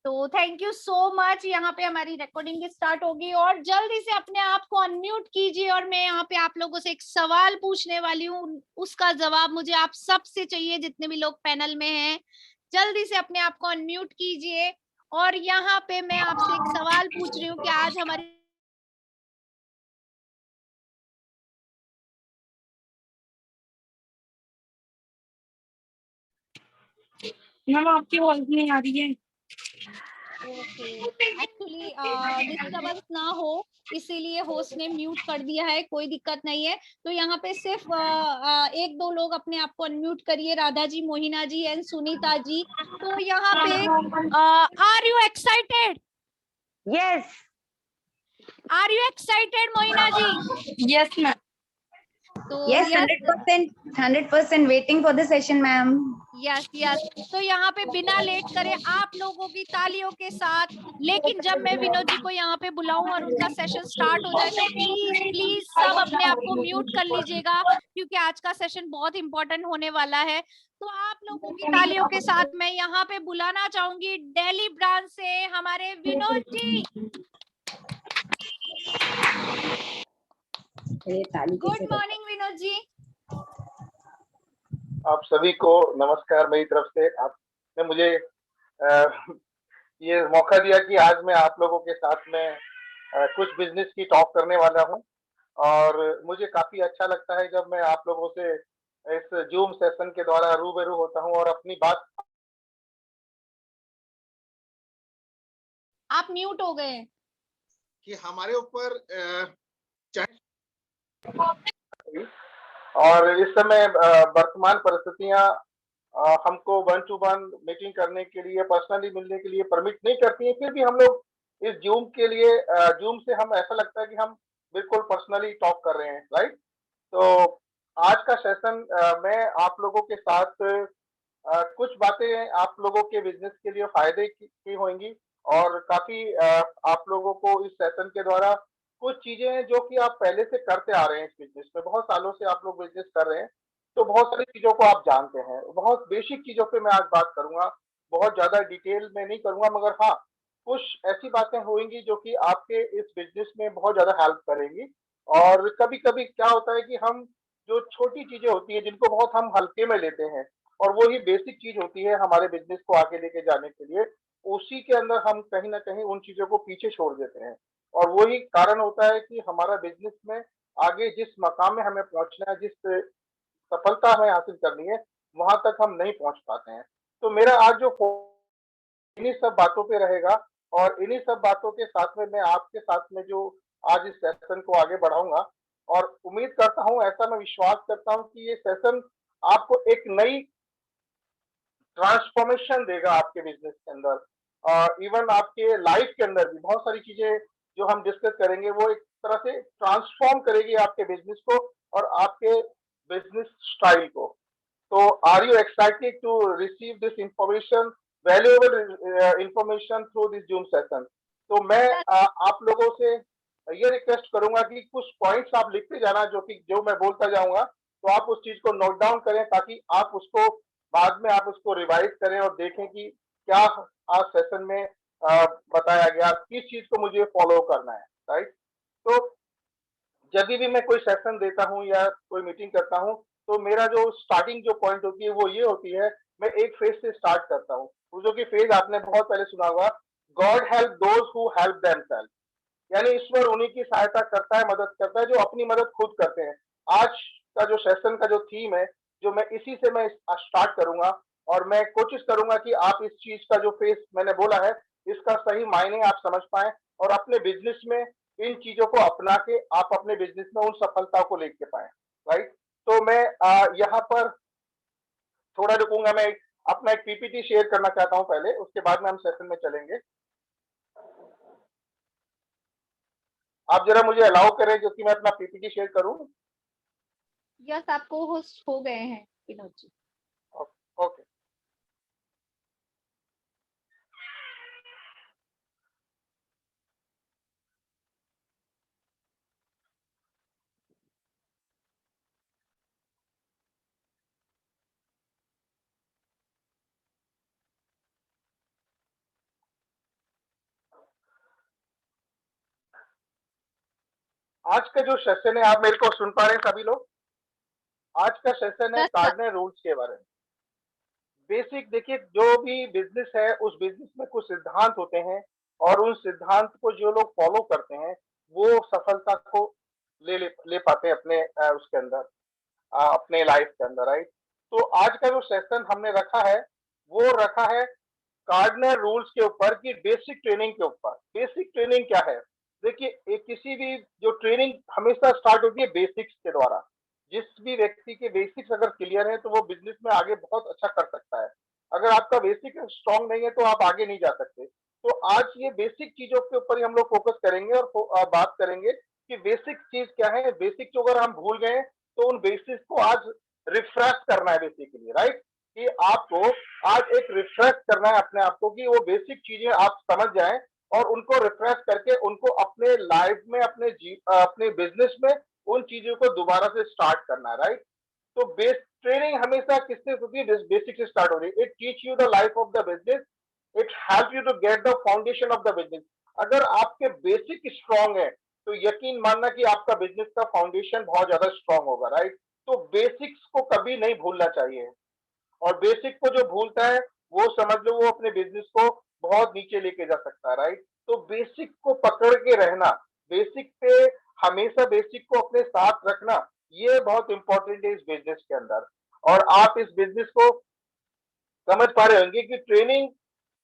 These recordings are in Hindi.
तो थैंक यू सो मच। यहाँ पे हमारी रिकॉर्डिंग स्टार्ट होगी और जल्दी से अपने आप को अनम्यूट कीजिए और मैं यहाँ पे आप लोगों से एक सवाल पूछने वाली हूँ, उसका जवाब मुझे आप सबसे चाहिए, जितने भी लोग पैनल में हैं। जल्दी से अपने आप को अनम्यूट कीजिए। और यहाँ पे मैं आपसे एक सवाल पूछ रही हूँ कि आज हमारी मैम आपकी आवाज नहीं आ रही है। ओके, एक्चुअली डिस्टर्बेंस ना हो इसीलिए होस्ट ने म्यूट कर दिया है, कोई दिक्कत नहीं है। तो यहाँ पे सिर्फ एक दो लोग अपने आप को अनम्यूट करिए, राधा जी, मोहिना जी एंड सुनीता जी। तो यहाँ पे are you excited? Yes, are you excited Mohina ji? Yes ma'am. तो yes, 100% waiting for the session ma'am. Yes yes. तो यहाँ पे बिना लेट करे आप लोगों की तालियों के साथ, लेकिन जब मैं विनोद जी को यहाँ पे बुलाऊं और उनका सेशन स्टार्ट हो जाए तो प्लीज प्लीज सब अपने आप को म्यूट कर लीजिएगा, क्योंकि आज का सेशन बहुत इंपॉर्टेंट होने वाला है। तो आप लोगों की तालियों के साथ मैं यहाँ पे बुलाना चाहूंगी दिल्ली ब्रांच से हमारे विनोद जी। Good morning Vinod ji. आप सभी को नमस्कार मेरी तरफ से। आपने मुझे ये मौका दिया कि आज मैं आप लोगों के साथ में कुछ बिजनेस की टॉक करने वाला हूं, और मुझे काफी अच्छा लगता है जब मैं आप लोगों से इस जूम सेशन के द्वारा रूबरू होता हूं और अपनी बात। आप म्यूट हो गए कि हमारे ऊपर और इस समय वर्तमान परिस्थितियां हमको वन टू वन मीटिंग करने के लिए, पर्सनली मिलने के लिए परमिट नहीं करती है। फिर भी हम लोग इस जूम के लिए, जूम से हम ऐसा लगता है कि हम बिल्कुल पर्सनली टॉक कर रहे हैं, राइट। तो आज का सेशन मैं आप लोगों के साथ कुछ बातें आप लोगों के बिजनेस के लिए फायदे की होंगी, और काफी आप लोगों को इस सेशन के द्वारा कुछ चीजें हैं जो कि आप पहले से करते आ रहे हैं, इस बिजनेस में बहुत सालों से आप लोग बिजनेस कर रहे हैं, तो बहुत सारी चीजों को आप जानते हैं। बहुत बेसिक चीजों पे मैं आज बात करूंगा, बहुत ज्यादा डिटेल में नहीं करूंगा, मगर हाँ, कुछ ऐसी बातें होंगी जो कि आपके इस बिजनेस में बहुत ज्यादा हेल्प करेंगी। और कभी कभी क्या होता है कि हम जो छोटी चीजें होती है जिनको बहुत हम हल्के में लेते हैं, और वो ही बेसिक चीज होती है हमारे बिजनेस को आगे लेके जाने के लिए, उसी के अंदर हम कहीं ना कहीं उन चीजों को पीछे छोड़ देते हैं। और वही कारण होता है कि हमारा बिजनेस में आगे जिस मकाम में हमें पहुंचना है, जिस सफलता हमें हासिल करनी है, वहां तक हम नहीं पहुंच पाते हैं। तो मेरा आज जो इन्हीं सब बातों पे रहेगा, और इन्हीं सब बातों के साथ में मैं आपके साथ में जो आज इस सेशन को आगे बढ़ाऊंगा, और उम्मीद करता हूं, ऐसा मैं विश्वास करता हूं कि ये सेशन आपको एक नई ट्रांसफॉर्मेशन देगा आपके बिजनेस के अंदर। इवन आपके लाइफ के अंदर भी बहुत सारी चीजें जो हम डिस्कस करेंगे वो एक तरह से ट्रांसफॉर्म करेगी आपके बिजनेस को और आपके बिजनेस स्टाइल को। तो are you excited to receive this information, valuable information through this Zoom session? तो मैं आप लोगों से ये रिक्वेस्ट करूंगा कि कुछ पॉइंट्स आप लिखते जाना, जो मैं बोलता जाऊंगा, तो आप उस चीज को नोट डाउन करें, ताकि आप उसको बाद में आप उसको रिवाइज करें और देखें कि क्या आज सेशन में बताया गया, किस चीज को मुझे फॉलो करना है, राइट। तो जब भी मैं कोई सेशन देता हूँ या कोई मीटिंग करता हूँ, तो मेरा जो स्टार्टिंग जो पॉइंट होती है वो ये होती है, मैं एक फेज से स्टार्ट करता हूँ। वो जो कि फेज आपने बहुत पहले सुना होगा, God help those who help themselves, यानी ईश्वर उन्हीं की सहायता करता है, मदद करता है जो अपनी मदद खुद करते हैं। आज का जो सेशन का जो थीम है, जो मैं इसी से मैं स्टार्ट करूंगा, और मैं कोशिश करूंगा कि आप इस चीज का जो फेस मैंने बोला है, इसका सही मायने आप समझ पाए, और अपने बिजनेस में इन चीजों को अपना के आप अपने बिजनेस में उन सफलता को लेके पाए, राइट। तो मैं यहाँ पर थोड़ा रुकूंगा, मैं अपना एक पीपीटी शेयर करना चाहता हूँ पहले, उसके बाद में हम सेशन में चलेंगे। आप जरा मुझे अलाउ करें जो कि मैं अपना पीपीटी शेयर करूं। यस, आपको होस्ट हो गए हैं विनोद जी। ओके। आज का जो सेशन है, आप मेरे को सुन पा रहे हैं सभी लोग? आज का सेशन है यस सर। कार्डिनल रूल्स के बारे में। बेसिक देखिए, जो भी बिजनेस है उस बिजनेस में कुछ सिद्धांत होते हैं और उन सिद्धांत को जो लोग फॉलो करते हैं वो सफलता को ले पाते हैं अपने उसके अंदर, अपने लाइफ के अंदर, राइट? तो आज का जो सेशन हमने रखा है वो रखा है कार्डिनल रूल्स के ऊपर कि बेसिक ट्रेनिंग के ऊपर। बेसिक ट्रेनिंग क्या है? देखिए, एक किसी भी जो ट्रेनिंग हमेशा स्टार्ट होती है बेसिक्स के द्वारा। जिस भी व्यक्ति के बेसिक्स अगर क्लियर है तो वो बिजनेस में आगे बहुत अच्छा कर सकता है। अगर आपका बेसिक स्ट्रांग नहीं है तो आप आगे नहीं जा सकते। तो आज ये बेसिक चीजों के ऊपर ही हम लोग फोकस करेंगे और बात करेंगे कि बेसिक चीज क्या है। बेसिक जो अगर हम भूल गए तो उन बेसिक्स को आज रिफ्रेश करना है बेसिकली, राइट? कि आपको आज एक रिफ्रेश करना है अपने आप को कि वो बेसिक चीजें आप समझ जाएं और उनको रिफ्रेश करके उनको अपने लाइफ में, अपने बिजनेस में उन चीजों को दोबारा से स्टार्ट करना है, राइट? तो बेस ट्रेनिंग हमेशा किससे होती है? बेसिक से स्टार्ट हो रही है। It teach you the life of the business, it help you to get the foundation of the business. अगर आपके बेसिक स्ट्रांग है तो यकीन मानना कि आपका बिजनेस का फाउंडेशन बहुत ज्यादा स्ट्रांग होगा, राइट? तो बेसिक्स को कभी नहीं भूलना चाहिए और बेसिक को जो भूलता है वो समझ लो वो अपने बिजनेस को बहुत नीचे लेके जा सकता है, राइट? तो बेसिक को पकड़ के रहना, बेसिक पे हमेशा बेसिक को अपने साथ रखना, ये बहुत इंपॉर्टेंट है इस बिजनेस के अंदर। और आप इस बिजनेस को समझ पा रहे होंगे कि ट्रेनिंग,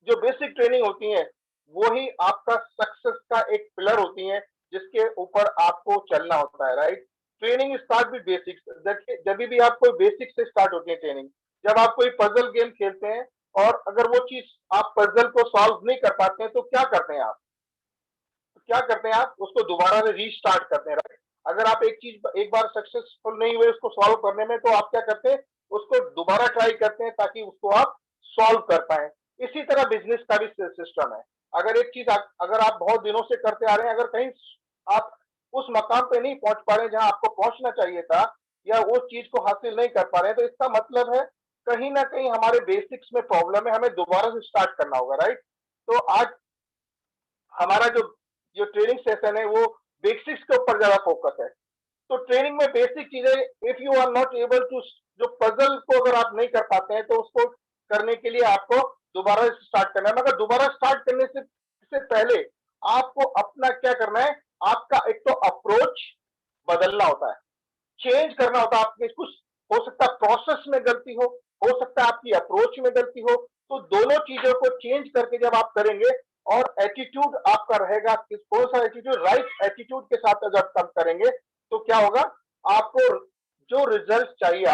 जो बेसिक ट्रेनिंग होती है वो ही आपका सक्सेस का एक पिलर होती है जिसके ऊपर आपको चलना होता है, right? Training start with basics. देखिए, जब भी आप कोई बेसिक से स्टार्ट होती है ट्रेनिंग। जब आप कोई पजल गेम खेलते हैं और अगर वो चीज आप पजल को सॉल्व नहीं कर पाते हैं तो क्या करते हैं आप? क्या करते हैं आप? उसको दोबारा से रीस्टार्ट करते हैं, राइट? अगर आप एक चीज एक बार सक्सेसफुल नहीं हुए उसको सॉल्व करने में तो आप क्या करते हैं? उसको दोबारा ट्राई करते हैं ताकि उसको आप सॉल्व कर पाए। इसी तरह बिजनेस का भी सिस्टम है। अगर एक चीज अगर आप बहुत दिनों से करते आ रहे हैं, अगर कहीं आप उस मकाम पे नहीं पहुंच पा रहे जहां आपको पहुंचना चाहिए था या वो चीज को हासिल नहीं कर पा रहे हैं तो इसका मतलब है कहीं ना कहीं हमारे बेसिक्स में प्रॉब्लम है, हमें दोबारा से स्टार्ट करना होगा, राइट? तो आज हमारा जो जो ट्रेनिंग सेशन है वो बेसिक्स के ऊपर ज्यादा फोकस है। तो ट्रेनिंग में बेसिक चीजें, if you are not able to, जो पजल को अगर आप नहीं कर पाते हैं तो उसको करने के लिए आपको दोबारा स्टार्ट करना है। मगर दोबारा स्टार्ट करने से पहले आपको अपना क्या करना है? आपका एक तो अप्रोच बदलना होता है, चेंज करना होता है। आपके कुछ हो सकता है प्रोसेस में गलती हो सकता है आपकी अप्रोच में गलती हो। तो दोनों चीजों को चेंज करके जब आप करेंगे और एटीट्यूड आपका रहेगा, किस कौन सा एटीट्यूड? राइट एटीट्यूड के साथ जब आप करेंगे तो क्या होगा? आपको जो रिजल्ट चाहिए,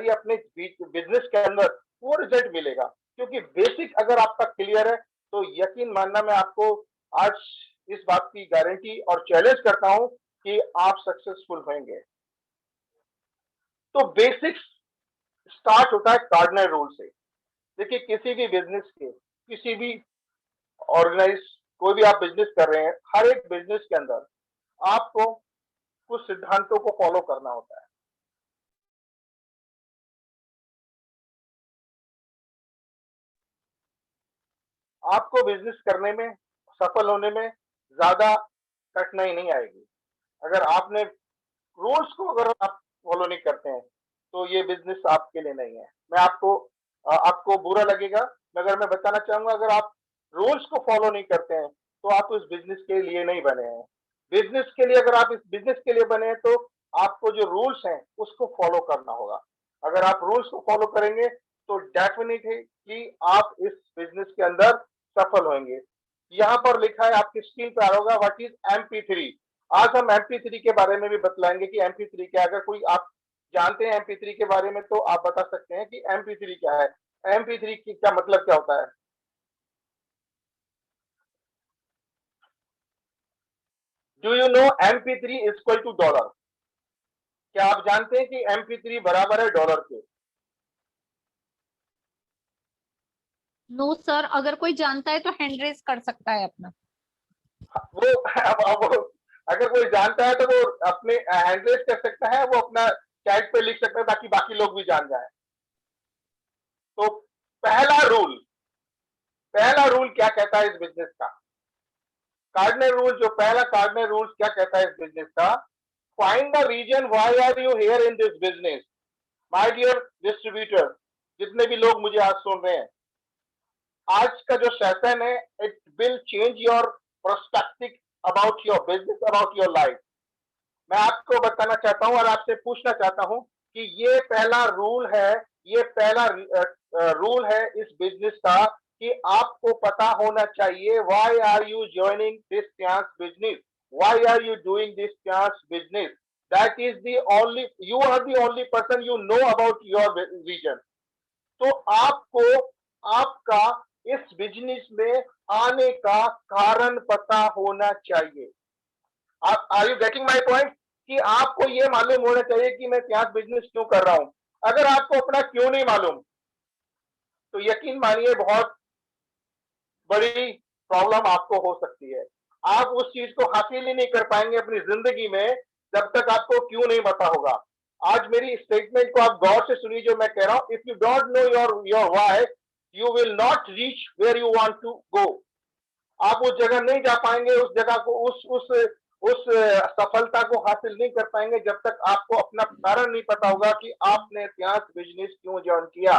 अपने बिजनेस के अंदर वो रिजल्ट मिलेगा। क्योंकि बेसिक अगर आपका क्लियर है तो यकीन मानना, मैं आपको आज इस बात की गारंटी और चैलेंज करता हूं कि आप सक्सेसफुल होंगे। तो बेसिक्स स्टार्ट होता है कार्डिनल रूल से। देखिए, किसी भी बिजनेस के, किसी भी ऑर्गेनाइज, कोई भी आप बिजनेस कर रहे हैं, हर एक बिजनेस के अंदर आपको कुछ सिद्धांतों को फॉलो करना होता है। आपको बिजनेस करने में, सफल होने में ज्यादा कठिनाई नहीं आएगी। अगर आपने रूल्स को अगर आप फॉलो नहीं करते हैं तो ये बिजनेस आपके लिए नहीं है। मैं आपको बुरा लगेगा मगर मैं बताना चाहूंगा, अगर आप रूल्स को फॉलो नहीं करते हैं तो आप उस बिजनेस के लिए नहीं बने हैं। बिजनेस के लिए, अगर आप इस बिजनेस के लिए बने हैं तो आपको जो रूल्स हैं उसको फॉलो करना होगा। अगर आप रूल्स को फॉलो करेंगे तो डेफिनेट है कि आप इस बिजनेस के अंदर सफल होंगे। यहाँ पर लिखा है, आपकी स्क्रीन पर आ रहा होगा, व्हाट इज MP3। आज हम MP3 के बारे में भी बतलाएंगे कि MP3 क्या है। अगर कोई आप जानते हैं MP3 के बारे में तो आप बता सकते हैं कि MP3 क्या है, MP3 की क्या मतलब क्या होता है। Do you know MP3 equal to dollar? क्या आप जानते हैं कि MP3 बराबर है डॉलर के? नो सर, अगर कोई जानता है तो हैंड रेज कर सकता है अपना। वो अब अगर कोई जानता है तो वो अपने हैंड रेज कर सकता है, वो अपना चैट पे लिख सकता है ताकि बाकी लोग भी जान जाए। तो पहला रूल क्या कहता है इस बिजनेस का? कार्डिनल रूल, जो पहला कार्डिनल रूल क्या कहता है इस बिजनेस का? Find the reason why are you here in this business. My dear distributor, जितने भी लोग मुझे आज सुन रहे हैं, आज का जो सेशन है, it will change your perspective about your business, about your life. मैं आपको बताना चाहता हूं और आपसे पूछना चाहता हूं कि ये पहला रूल है, ये पहला रूल है इस बिजनेस का कि आपको पता होना चाहिए why are you joining this chance business, why are you doing this chance business. That is the only, you are the only person you know about your reason. तो आपको आपका इस बिजनेस में आने का कारण पता होना चाहिए। Are you getting my point? कि आपको ये मालूम होना चाहिए कि मैं क्या बिजनेस क्यों कर रहा हूं। अगर आपको अपना क्यों नहीं मालूम, तो यकीन मानिए बहुत बड़ी प्रॉब्लम आपको हो सकती है। आप उस चीज को हासिल ही नहीं कर पाएंगे अपनी जिंदगी में जब तक आपको क्यों नहीं पता होगा। आज मेरी स्टेटमेंट को आप गौर से सुनिए जो मैं कह रहा हूं। If you don't know your why, you will not reach where you want to go. आप उस जगह नहीं जा पाएंगे, उस जगह को उस सफलता को हासिल नहीं कर पाएंगे जब तक आपको अपना कारण नहीं पता होगा कि आपने इतिहास बिजनेस क्यों ज्वाइन किया।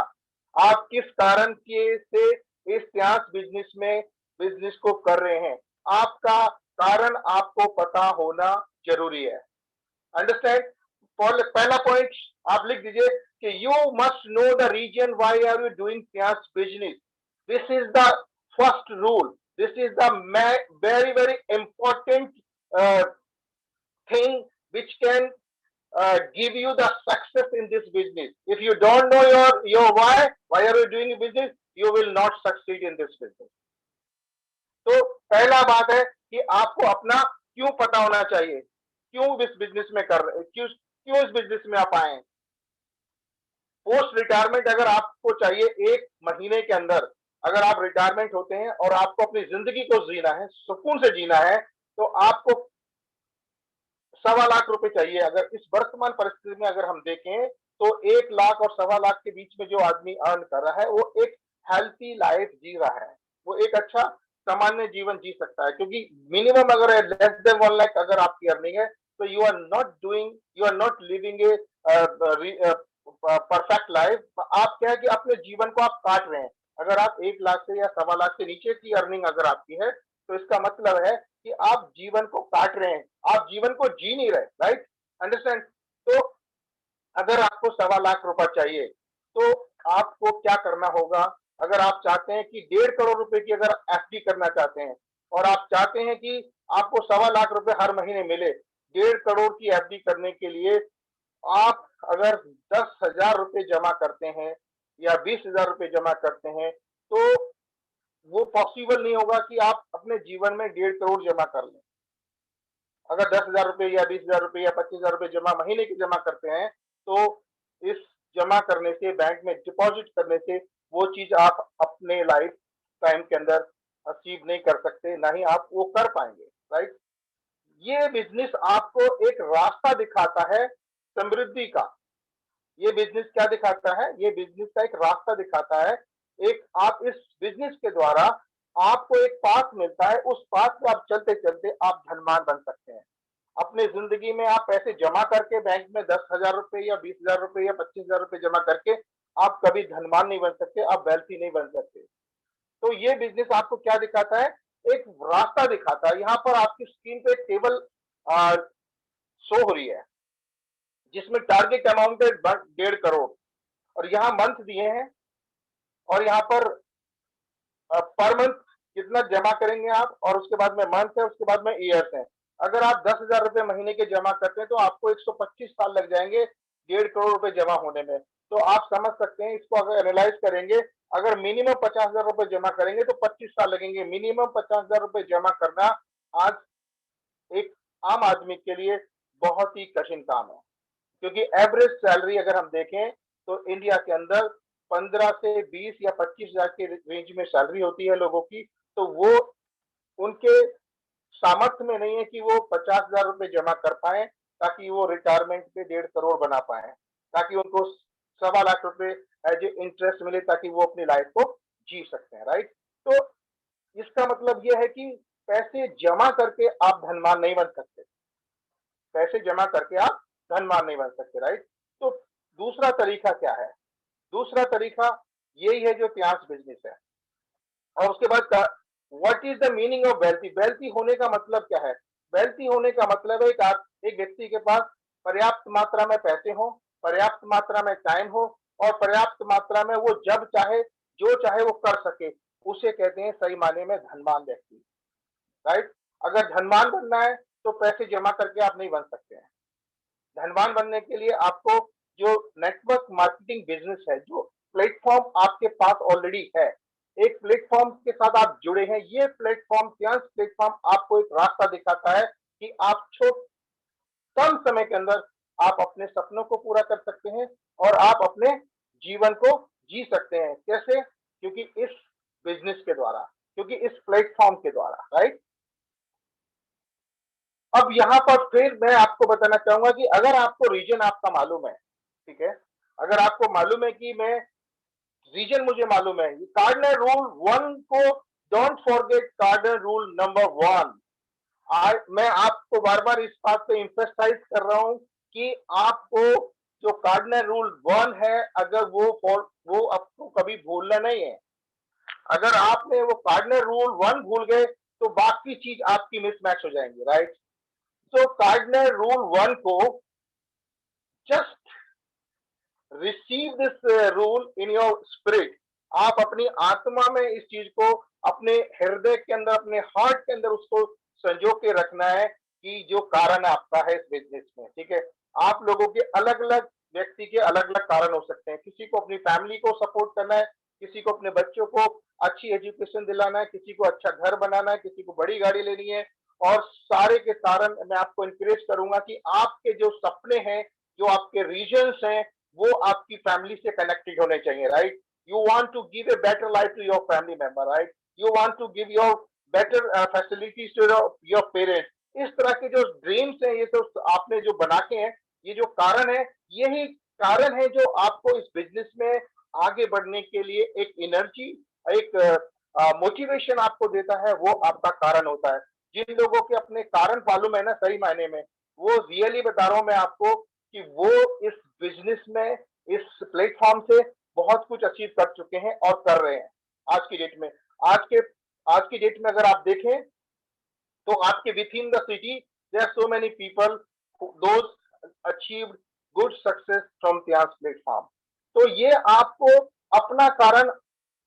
आप किस कारण के से इस इतिहास बिजनेस में बिजनेस को कर रहे हैं, आपका कारण आपको पता होना जरूरी है। अंडरस्टैंड? पहला पॉइंट आप लिख दीजिए कि you must know the reason why are you doing इतिहास business. This is the first rule. This is the very very important thing which can give you the success in this business. If you don't know your why are you doing business, you will not succeed in this business. तो पहला बात है कि आपको अपना क्यों पता होना चाहिए, क्यों इस बिजनेस में कर रहे, क्यों इस बिजनेस में आप आए। पोस्ट रिटायरमेंट अगर आपको चाहिए 1 महीने के अंदर, अगर आप रिटायरमेंट होते हैं और आपको अपनी जिंदगी को जीना है, सुकून से जीना है, तो आपको 1.25 लाख रुपए चाहिए। अगर इस वर्तमान परिस्थिति में अगर हम देखें तो 1 लाख और 1.25 लाख के बीच में जो आदमी अर्न कर रहा है वो एक हेल्थी लाइफ जी रहा है, वो एक अच्छा सामान्य जीवन जी सकता है। क्योंकि मिनिमम अगर लेस देन 1 लाख अगर आपकी अर्निंग है तो you are not living a perfect life. आप क्या है कि अपने जीवन को आप काट रहे हैं। अगर आप 1 लाख से या 1.25 लाख से नीचे की अर्निंग अगर आपकी है तो इसका मतलब है कि आप जीवन को काट रहे हैं, आप जीवन को जी नहीं रहे। राइट? अंडरस्टैंड? तो अगर आपको 1.25 लाख रुपए चाहिए तो आपको क्या करना होगा? अगर आप चाहते हैं कि 1.5 करोड़ रुपए की अगर एफडी करना चाहते हैं और आप चाहते हैं कि आपको 1.25 लाख रुपए हर महीने मिले, 1.5 करोड़ की एफडी करने के लिए आप अगर 10,000 रुपए जमा करते हैं या 20,000 रुपए जमा करते हैं तो वो पॉसिबल नहीं होगा कि आप अपने जीवन में 1.5 करोड़ जमा कर लें। अगर 10,000 रुपए या 20,000 रुपए या 25,000 रुपए जमा महीने के जमा करते हैं तो इस जमा करने से, बैंक में डिपॉजिट करने से वो चीज आप अपने लाइफ टाइम के अंदर अचीव नहीं कर सकते, ना ही आप वो कर पाएंगे। राइट? ये बिजनेस आपको एक रास्ता दिखाता है समृद्धि का। ये बिजनेस क्या दिखाता है? ये बिजनेस का एक रास्ता दिखाता है। एक आप इस बिजनेस के द्वारा आपको एक पाथ मिलता है, उस पाथ पे आप चलते चलते आप धनवान बन सकते हैं। अपने जिंदगी में आप पैसे जमा करके बैंक में 10,000 रुपए या 20,000 रुपए या 25,000 रुपए जमा करके आप कभी धनवान नहीं बन सकते, आप वेल्थी नहीं बन सकते। तो ये बिजनेस आपको क्या दिखाता है? एक रास्ता दिखाता है। यहाँ पर आपकी स्क्रीन पे टेबल शो हो रही है जिसमें टारगेट अमाउंट है 1.5 करोड़ और यहाँ मंथ दिए हैं और यहाँ पर पर मंथ कितना जमा करेंगे आप, और उसके बाद में मंथ है, उसके बाद में ईयर्स है। अगर आप 10,000 रुपए महीने के जमा करते हैं तो आपको 125 साल लग जाएंगे 1.5 करोड़ रुपए जमा होने में। तो आप समझ सकते हैं, इसको अगर एनालाइज करेंगे, अगर मिनिमम 50,000 रुपए जमा करेंगे तो 25 साल लगेंगे। मिनिमम 50,000 रुपए जमा करना आज एक आम आदमी के लिए बहुत ही कठिन काम है, क्योंकि एवरेज सैलरी अगर हम देखें तो इंडिया के अंदर 15 से 20 या 25,000 के रेंज में सैलरी होती है लोगों की। तो वो उनके सामर्थ्य में नहीं है कि वो 50,000 रुपए जमा कर पाए ताकि वो रिटायरमेंट पे 1.5 करोड़ बना पाए, ताकि उनको 1.25 लाख रुपए एज ए इंटरेस्ट मिले ताकि वो अपनी लाइफ को जी सकते हैं। राइट? तो इसका मतलब ये है कि पैसे जमा करके आप धनवान नहीं बन सकते। पैसे जमा करके आप धनवान नहीं बन सकते, राइट? तो दूसरा तरीका क्या है? दूसरा तरीका यही है जो त्यास बिजनेस है। और उसके बाद what is the meaning of wealthy? Wealthy होने का मतलब क्या है? वेल्थी होने का मतलब है एक व्यक्ति के पास पर्याप्त मात्रा में पैसे हो, पर्याप्त मात्रा में टाइम हो और पर्याप्त मात्रा में वो जब चाहे जो चाहे वो कर सके, उसे कहते हैं सही मायने में धनवान व्यक्ति, राइट? अगर धनवान बनना है तो पैसे जमा करके आप नहीं बन सकते हैं। धनवान बनने के लिए आपको जो नेटवर्क मार्केटिंग बिजनेस है, जो प्लेटफॉर्म आपके पास ऑलरेडी है, एक प्लेटफॉर्म के साथ आप जुड़े हैं, ये प्लेटफॉर्म त्यांश प्लेटफॉर्म आपको एक रास्ता दिखाता है कि आप कम समय के अंदर आप अपने सपनों को पूरा कर सकते हैं और आप अपने जीवन को जी सकते हैं। कैसे? क्योंकि इस बिजनेस के द्वारा, क्योंकि इस प्लेटफॉर्म के द्वारा, राइट? अब यहाँ पर फिर मैं आपको बताना चाहूंगा कि अगर आपको रीजन आपका मालूम है, ठीक है, अगर आपको मालूम है कि मैं रीजन मुझे मालूम है, कार्डिनल रूल 1 को don't forget, cardinal rule number 1। आज मैं आपको बार बार इस बात पे इम्फेसाइज कर रहा हूं कि आपको जो कार्डिनल रूल 1 है, अगर वो आपको कभी भूलना नहीं है। अगर आपने वो कार्डिनल रूल 1 भूल गए तो बाकी चीज आपकी मिसमैच हो जाएंगी, राइट? तो कार्डिनल रूल 1 को just receive this rule in your spirit. आप अपनी आत्मा में इस चीज को, अपने हृदय के अंदर, अपने हार्ट के अंदर उसको संजो के रखना है कि जो कारण आपका है इस बिजनेस में, ठीक है? आप लोगों के अलग अलग व्यक्ति के अलग अलग कारण हो सकते हैं। किसी को अपनी फैमिली को सपोर्ट करना है, किसी को अपने बच्चों को अच्छी एजुकेशन दिलाना है, किसी को अच्छा घर बनाना है, किसी को बड़ी गाड़ी लेनी है। और सारे के कारण मैं आपको इंकरेज करूंगा कि आपके जो सपने हैं, जो आपके रीजन्स हैं, वो आपकी फैमिली से कनेक्टेड होने चाहिए, right? You want to give a better life to your family member, right? You want to give your better facilities to your parents. इस तरह के जो ड्रीम्स हैं, ये सब आपने जो बना के हैं, ये जो कारण है, यही कारण है जो आपको इस बिजनेस में आगे बढ़ने के लिए एक एनर्जी, एक मोटिवेशन आपको देता है, वो आपका कारण होता है। जिन लोगों के अपने कारण मालूम है ना, सही मायने में, वो रियली बता रहा हूं मैं आपको कि वो इस बिजनेस में, इस प्लेटफॉर्म से बहुत कुछ अचीव कर चुके हैं और कर रहे हैं आज की डेट में। आज की डेट में अगर आप देखें तो आपके within the city there are so many people those achieved good success from this platform. तो ये आपको अपना कारण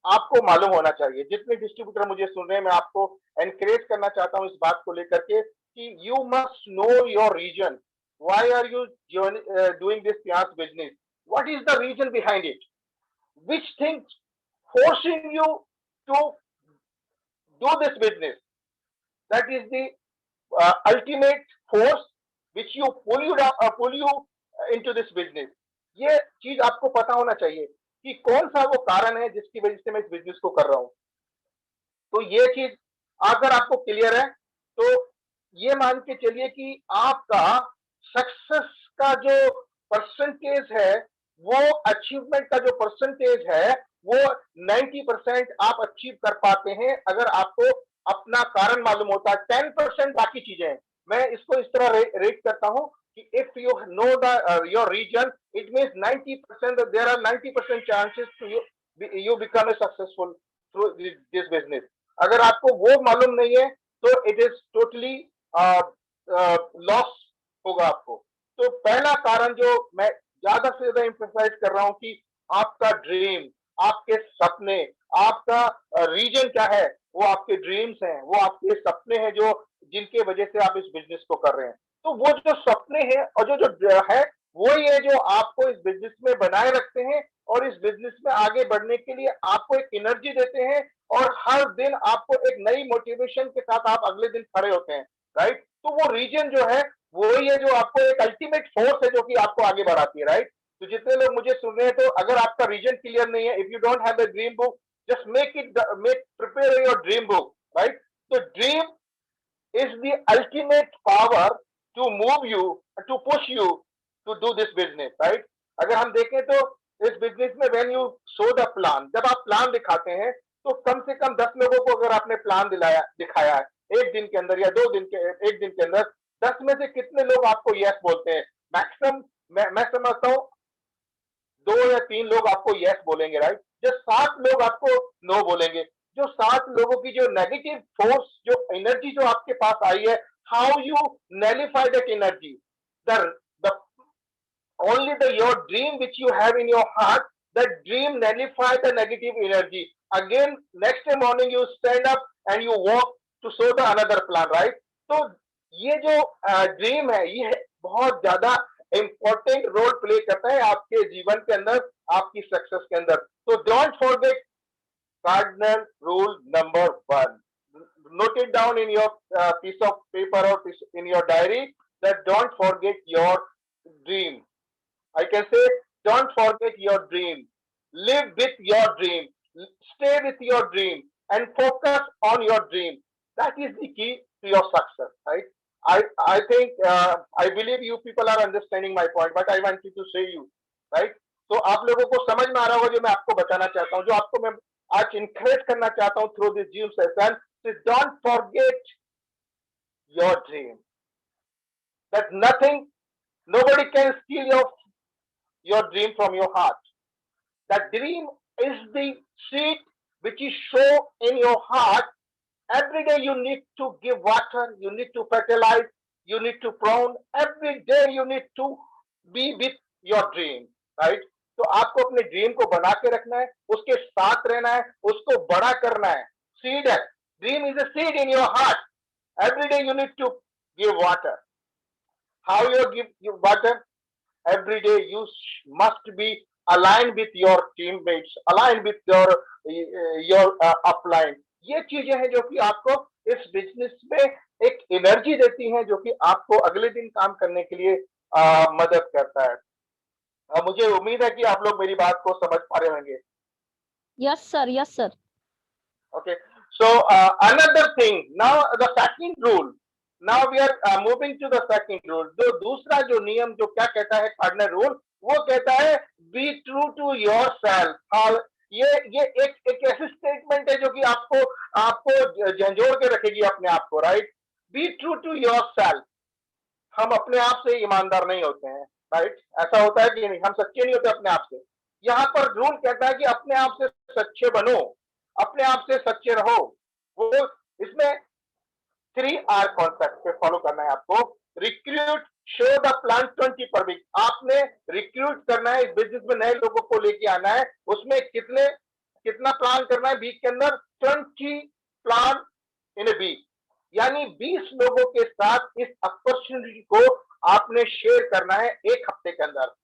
आपको मालूम होना चाहिए। जितने डिस्ट्रीब्यूटर मुझे सुन रहे हैं, मैं आपको एनकरेज करना चाहता हूं इस बात को लेकर के कि you must know your reason. Why are you doing this त्यास business? What is the reason behind it? which things forcing you to do this business? That is the ultimate force which you pull you into this business. ये चीज आपको पता होना चाहिए कि कौन सा वो कारण है जिसकी वजह से मैं इस बिजनेस को कर रहा हूं। तो ये चीज अगर आपको क्लियर है तो ये मान के चलिए कि आपका सक्सेस का जो परसेंटेज है, वो अचीवमेंट का जो परसेंटेज है, वो 90% आप अचीव कर पाते हैं अगर आपको अपना कारण मालूम होता है। 10% बाकी चीजें हैं। मैं इसको इस तरह रेट करता हूं कि if you know your reason, it means 90% there are 90% chances to you become a successful through this business. अगर आपको वो मालूम नहीं है तो इट इज टोटली लॉस होगा आपको। तो पहला कारण जो मैं ज्यादा से ज्यादा इंफोसाइज कर रहा हूं कि आपका ड्रीम, आपके सपने, आपका रीजन क्या है, वो आपके ड्रीम्स हैं, वो आपके सपने हैं जो जिनके वजह से आप इस बिजनेस को कर रहे हैं। तो वो जो सपने हैं और जो है वही है जो आपको इस बिजनेस में बनाए रखते हैं और इस बिजनेस में आगे बढ़ने के लिए आपको एक एनर्जी देते हैं और हर दिन आपको एक नई मोटिवेशन के साथ आप अगले दिन खड़े होते हैं, राइट? तो वो रीजन जो है वही है जो आपको एक अल्टीमेट फोर्स है जो कि आपको आगे बढ़ाती है, राइट? तो जितने लोग मुझे सुन रहे हैं, तो अगर आपका रीजन क्लियर नहीं है, if you don't have a dream book, just prepare your dream book, right? So dream is the ultimate power to move you, to push you to do this business, right? अगर हम देखें तो इस बिजनेस में when you show the plan, जब आप प्लान दिखाते हैं तो कम से कम 10 लोगों को अगर आपने प्लान दिखाया है, एक दिन के अंदर या एक दिन के अंदर 10 में से कितने लोग आपको यस बोलते हैं? मैक्सिमम मैं समझता हूँ 2 या 3 लोग आपको यस बोलेंगे, राइट? जो 7 लोग आपको नो बोलेंगे। जो 7 लोगों की जो नेगेटिव फोर्स, जो एनर्जी जो आपके पास आई है, how you nullify that energy? The only your dream which you have in your heart, that dream nullify the negative energy. Again, next day morning you stand up and you walk to show the another plan, right? तो ये जो ड्रीम है, ये बहुत ज्यादा इंपॉर्टेंट रोल प्ले करता है आपके जीवन के अंदर, आपकी सक्सेस के अंदर। तो don't forget cardinal rule number 1. Note it down in your piece of paper or in your diary, that don't forget your dream. I can say, don't forget your dream. Live with your dream. Stay with your dream and focus on your dream. That is the key to your success, right? I think I believe you people are understanding my point, but I wanted to say you, right? तो आप लोगों को समझ में आ रहा होगा जो मैं आपको बताना चाहता हूँ, जो आपको मैं आज encourage करना चाहता हूँ through this Zoom session. So don't forget your dream. That nobody can steal your dream from your heart. That dream is the seed which is sown in your heart. Every day you need to give water, you need to fertilize, you need to prune. Every day you need to be with your dream, right? तो आपको अपने ड्रीम को बना के रखना है, उसके साथ रहना है, उसको बड़ा करना है। सीड है, dream is a seed in your heart. Every day you need to give water. How you give water? Every day you must be aligned with your teammates, aligned with your upline. ये चीजें हैं जो कि आपको इस बिजनेस में एक एनर्जी देती हैं, जो कि आपको अगले दिन काम करने के लिए मदद करता है। मुझे उम्मीद है कि आप लोग मेरी बात को समझ पा रहे होंगे। Yes sir. Okay, so another thing, now the second rule. Now we are moving to the second rule. जो दूसरा जो नियम जो क्या कहता है कार्डिनल रूल, वो कहता है be true to yourself. ये एक ऐसी स्टेटमेंट है जो कि आपको झंझोड़ के रखेगी अपने आप को, right? Be true to yourself. हम अपने आप से ईमानदार नहीं होते हैं, राइट? ऐसा होता है कि नहीं, हम सच्चे नहीं होते अपने आप से। यहाँ पर रूल कहता है कि अपने आप से सच्चे बनो, अपने आप से सच्चे रहो। वो इसमें 3R कॉन्सेप्ट पे फॉलो करना है आपको। रिक्रूट, शो द प्लान 20 पर वीक। आपने रिक्रूट करना है, इस बिजनेस में नए लोगों को लेके आना है। उसमें कितना प्लान करना है वीक के अंदर? 20 प्लान इन ए वीक, यानी 20 लोगों के साथ इस अपॉर्चुनिटी को आपने शेयर करना है एक हफ्ते के अंदर।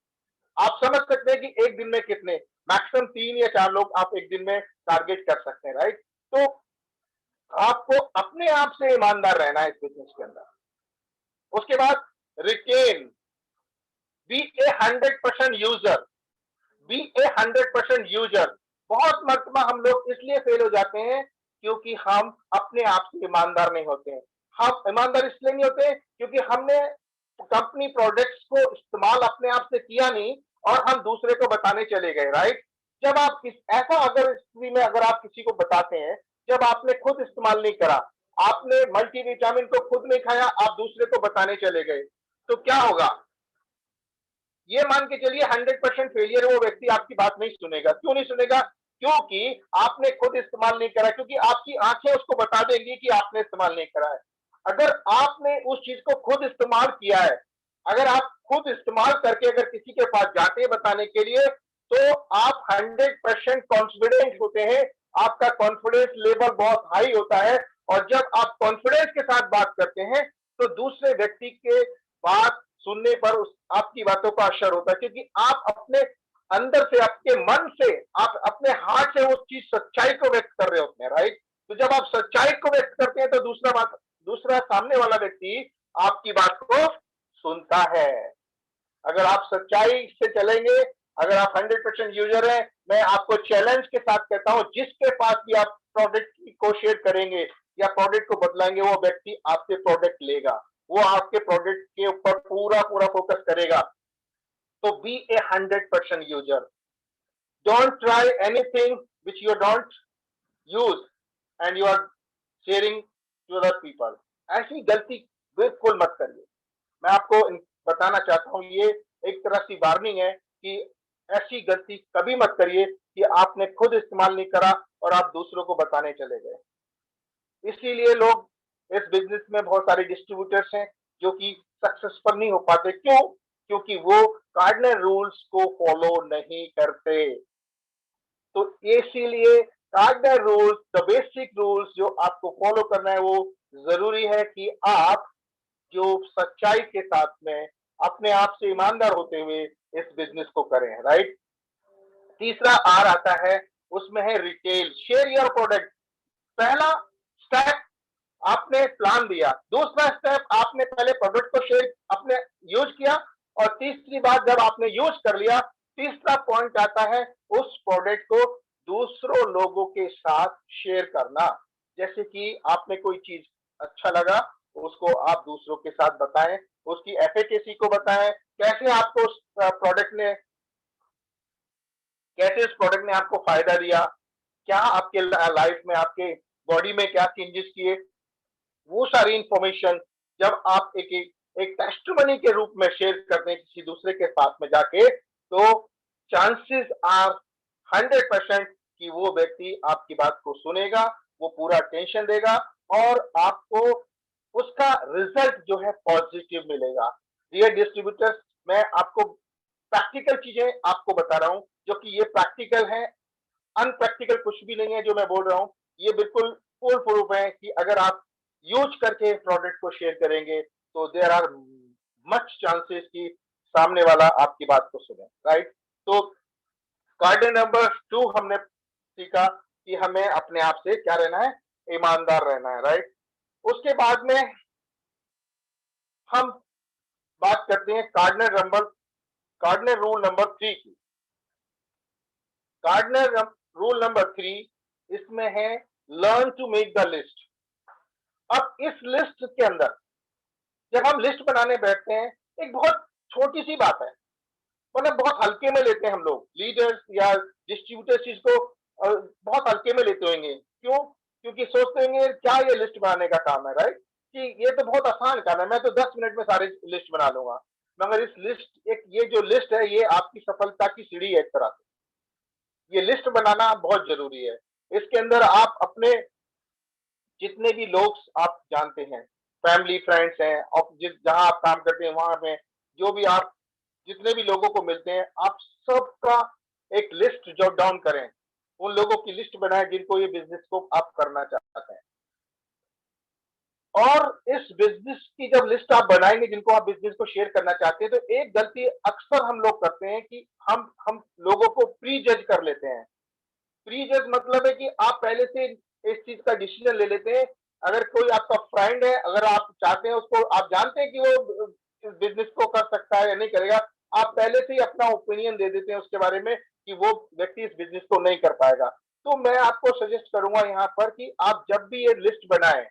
आप समझ सकते हैं कि एक दिन में कितने, मैक्सिमम 3 या 4 लोग आप एक दिन में टारगेट कर सकते हैं, राइट? तो आपको अपने आप से ईमानदार रहना है इस बिजनेस के अंदर। उसके बाद retain, B a 100% user, B a 100% user. बहुत मरतबा हम लोग इसलिए फेल हो जाते हैं क्योंकि हम अपने आप से ईमानदार नहीं होते हैं। हम ईमानदार इसलिए नहीं होते क्योंकि हमने कंपनी प्रोडक्ट्स को इस्तेमाल अपने आप से किया नहीं और हम दूसरे को बताने चले गए, राइट? जब आप ऐसा अगर स्थिति में अगर आप किसी को बताते हैं, जब आपने खुद इस्तेमाल नहीं करा, आपने मल्टीविटामिन को खुद नहीं खाया, आप दूसरे को बताने चले गए, तो क्या होगा? ये मान के चलिए 100% फेलियर, वो व्यक्ति आपकी बात नहीं सुनेगा। क्यों नहीं सुनेगा? क्योंकि आपने खुद इस्तेमाल नहीं करा, क्योंकि आपकी आंखें उसको बता देंगी कि आपने इस्तेमाल नहीं करा है। अगर आपने उस चीज को खुद इस्तेमाल किया है, अगर आप खुद इस्तेमाल करके अगर किसी के पास जाते हैं बताने के लिए, तो आप 100% कॉन्फिडेंट होते हैं, आपका कॉन्फिडेंस लेवल बहुत हाई होता है। और जब आप कॉन्फिडेंस के साथ बात करते हैं तो दूसरे व्यक्ति के बात सुनने पर आपकी बातों का असर होता है, क्योंकि आप अपने अंदर से, आपके मन से, आप अपने हार्ट से उस चीज सच्चाई को व्यक्त कर रहे होते हैं, राइट? तो जब आप सच्चाई को व्यक्त करते हैं तो दूसरा सामने वाला व्यक्ति आपकी बात को सुनता है। अगर आप सच्चाई से चलेंगे, अगर आप 100% यूजर हैं, मैं आपको चैलेंज के साथ कहता हूं, जिसके पास भी आप प्रोडक्ट को शेयर करेंगे या प्रोडक्ट को बदलाएंगे, वो व्यक्ति आपसे प्रोडक्ट लेगा, वो आपके प्रोडक्ट के ऊपर पूरा फोकस करेगा। तो be a 100% user. Don't try anything which you don't use and you are sharing to other people. ऐसी गलती बिल्कुल मत करिए। मैं आपको बताना चाहता हूँ, ये एक तरह की वार्निंग है कि ऐसी गलती कभी मत करिए कि आपने खुद इस्तेमाल नहीं करा और आप दूसरों को बताने चले गए। इसीलिए लोग इस बिजनेस में बहुत सारे डिस्ट्रीब्यूटर्स हैं जो कि सक्सेसफुल नहीं हो पाते। क्यों? क्योंकि वो कार्डिनल रूल्स को फॉलो नहीं करते। तो इसीलिए cardinal rules, the basic rules जो आपको फॉलो करना है, वो जरूरी है कि आप जो सच्चाई के साथ में अपने आप से ईमानदार होते हुए इस बिजनेस को करें, राइट। तीसरा आर आता है, उसमें है रिटेल, शेयर योर प्रोडक्ट। पहला स्टेप आपने प्लान दिया, दूसरा स्टेप आपने पहले प्रोडक्ट को शेयर अपने यूज किया, और तीसरी बात जब आपने यूज कर लिया, तीसरा पॉइंट आता है उस प्रोडक्ट को दूसरों लोगों के साथ शेयर करना। जैसे कि आपने कोई चीज अच्छा लगा, उसको आप दूसरों के साथ बताएं, उसकी एफिकेसी को बताएं, कैसे आपको उस प्रोडक्ट ने कैसे उस प्रोडक्ट ने आपको फायदा दिया, क्या आपके लाइफ में, आपके बॉडी में क्या चेंजेस किए, वो सारी इंफॉर्मेशन जब आप एक टेस्टिमनी के रूप में शेयर करते हैं किसी दूसरे के साथ में जाके, तो चांसेस आर 100% कि वो व्यक्ति आपकी बात को सुनेगा, वो पूरा अटेंशन देगा और आपको उसका रिजल्ट जो है पॉजिटिव मिलेगा। डियर डिस्ट्रीब्यूटर्स, मैं आपको प्रैक्टिकल चीजें आपको बता रहा हूं, जो कि ये प्रैक्टिकल है, अनप्रैक्टिकल कुछ भी नहीं है जो मैं बोल रहा हूं। ये बिल्कुल फुल प्रूफ है कि अगर आप यूज करके प्रोडक्ट को शेयर करेंगे तो देयर आर मच चांसेस कि सामने वाला आपकी बात को सुने, राइट। तो कार्ड नंबर 2 हमने सीखा कि हमें अपने आप से क्या रहना है, ईमानदार रहना है, राइट। उसके बाद में हम बात करते हैं कार्डिनल रूल नंबर 3 की। कार्डिनल रूल नंबर 3 इसमें है learn to make the list. अब इस लिस्ट के अंदर जब हम लिस्ट बनाने बैठते हैं, एक बहुत छोटी सी बात है, मतलब बहुत हल्के में लेते हैं हम लोग, लीडर्स या डिस्ट्रीब्यूटर्स चीज को बहुत हल्के में लेते होंगे। क्यों? क्योंकि सोचते होंगे क्या ये लिस्ट बनाने का काम है, राइट, कि ये तो बहुत आसान काम है, मैं तो 10 मिनट में सारे लिस्ट बना लूंगा। मगर इस लिस्ट ये जो लिस्ट है, ये आपकी सफलता की सीढ़ी है एक तरह से। ये लिस्ट बनाना बहुत जरूरी है। इसके अंदर आप अपने जितने भी लोग आप जानते हैं, फैमिली फ्रेंड्स हैं, और जहां आप काम करते हैं वहां में जो भी आप जितने भी लोगों को मिलते हैं, आप सबका एक लिस्ट जॉट डाउन करें, उन लोगों की लिस्ट बनाएं जिनको ये बिजनेस को आप करना चाहते हैं। और इस बिजनेस की जब लिस्ट आप बनाएंगे जिनको आप बिजनेस को शेयर करना चाहते हैं, तो एक गलती अक्सर हम लोग करते हैं कि हम लोगों को प्री जज कर लेते हैं। प्री जज मतलब है कि आप पहले से इस चीज का डिसीजन ले लेते हैं। अगर कोई आपका फ्रेंड है, अगर आप चाहते हैं उसको, आप जानते हैं कि वो इस बिजनेस को कर सकता है या नहीं करेगा, आप पहले से ही अपना ओपिनियन दे देते हैं उसके बारे में कि वो व्यक्ति इस बिजनेस को नहीं कर पाएगा। तो मैं आपको सजेस्ट करूंगा यहाँ पर कि आप जब भी ये लिस्ट बनाएं,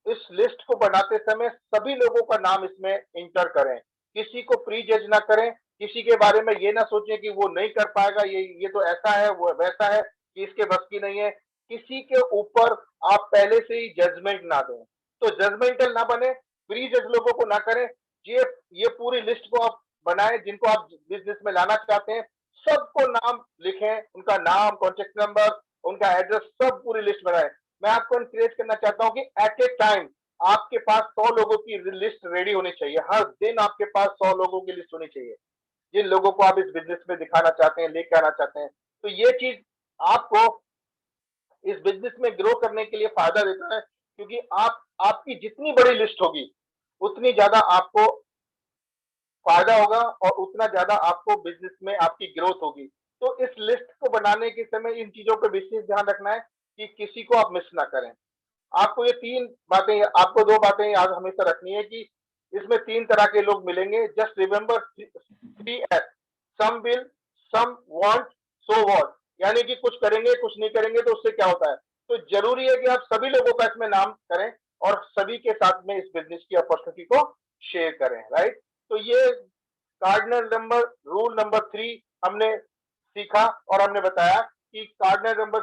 इस लिस्ट को बनाते समय सभी लोगों का नाम इसमें इंटर करें, किसी को प्री जज ना करें, किसी के बारे में ये ना सोचें कि वो नहीं कर पाएगा, ये तो ऐसा है, वो वैसा है, कि इसके बस की नहीं है। किसी के ऊपर आप पहले से ही जजमेंट ना दें, तो जजमेंटल ना बने, प्री जज लोगों को ना करें। ये पूरी लिस्ट को आप बनाएं जिनको आप बिजनेस में लाना चाहते हैं, सबको नाम लिखें, उनका नाम, कॉन्टेक्ट नंबर, उनका एड्रेस, सब पूरी लिस्ट बनाएं। मैं आपको एनकरेज करना चाहता हूं कि एट ए टाइम आपके पास 100 लोगों की लिस्ट रेडी होनी चाहिए। हर दिन आपके पास 100 लोगों की लिस्ट होनी चाहिए जिन लोगों को आप इस बिजनेस में दिखाना चाहते हैं, लेके आना चाहते हैं। तो ये चीज आपको इस बिजनेस में ग्रो करने के लिए फायदा देता है, क्योंकि आपकी जितनी बड़ी लिस्ट होगी उतनी ज्यादा आपको फायदा होगा और उतना ज्यादा आपको बिजनेस में आपकी ग्रोथ होगी। तो इस लिस्ट को बनाने के समय इन चीजों पर विशेष ध्यान रखना है कि किसी को आप मिस ना करें। आपको ये 3 बातें, आपको 2 बातें याद हमेशा रखनी है कि इसमें 3 तरह के लोग मिलेंगे। Just remember 3 S, some will, some want, so what. यानी कि कुछ करेंगे, कुछ नहीं करेंगे, तो उससे क्या होता है। तो जरूरी है कि आप सभी लोगों का इसमें नाम करें और सभी के साथ में इस बिजनेस की अपॉर्चुनिटी को शेयर करें, राइट। तो ये कार्डिनल नंबर रूल नंबर 3 हमने सीखा और हमने बताया कि कार्डिनल नंबर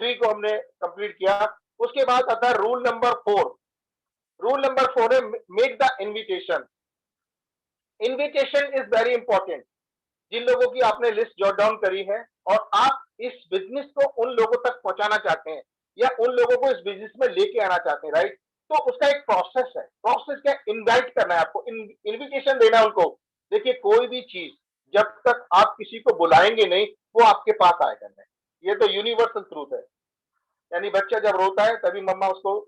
3 को हमने कंप्लीट किया उसके बाद आता है रूल नंबर 4। रूल नंबर 4 है make the invitation. Invitation is very important. जिन लोगों की आपने लिस्ट जॉट डाउन करी है और आप इस बिजनेस को उन लोगों तक पहुंचाना चाहते हैं या उन लोगों को इस बिजनेस में लेके आना चाहते हैं, राइट, तो उसका एक प्रोसेस है। प्रोसेस क्या? इनवाइट करना है आपको, इनविटेशन देना है उनको। देखिए, कोई भी चीज जब तक आप किसी को बुलाएंगे नहीं, वो आपके पास आएगा नहीं। ये तो यूनिवर्सल ट्रूथ है। यानी बच्चा जब रोता है तभी मम्मा उसको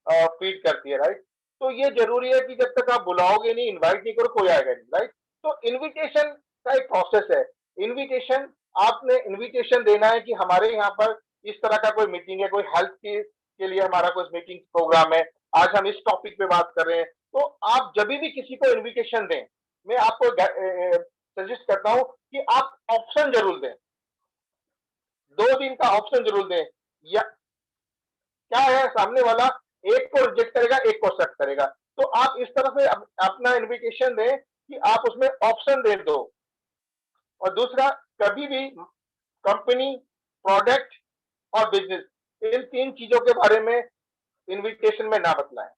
फीड करती है, राइट। तो ये जरूरी है कि जब तक आप बुलाओगे नहीं, इनवाइट नहीं करो, कोई आएगा नहीं, राइट। तो इनविटेशन का एक प्रोसेस है। इनविटेशन, आपने इनविटेशन देना है कि हमारे यहाँ पर इस तरह का कोई मीटिंग है, कोई हेल्थ के लिए हमारा कोई मीटिंग प्रोग्राम है, आज हम इस टॉपिक पे बात कर रहे हैं। तो आप जब भी किसी को इनविटेशन दें, मैं आपको सजेस्ट करता हूं कि आप ऑप्शन जरूर दें, 2 दिन का ऑप्शन जरूर दें। या क्या है, सामने वाला एक को रिजेक्ट करेगा, एक को एक्सेप्ट करेगा। तो आप इस तरह से अपना इनविटेशन दें कि आप उसमें ऑप्शन दे दो। और दूसरा, कभी भी कंपनी, प्रोडक्ट और बिजनेस, इन 3 चीजों के बारे में इनविटेशन में ना बतलाएं।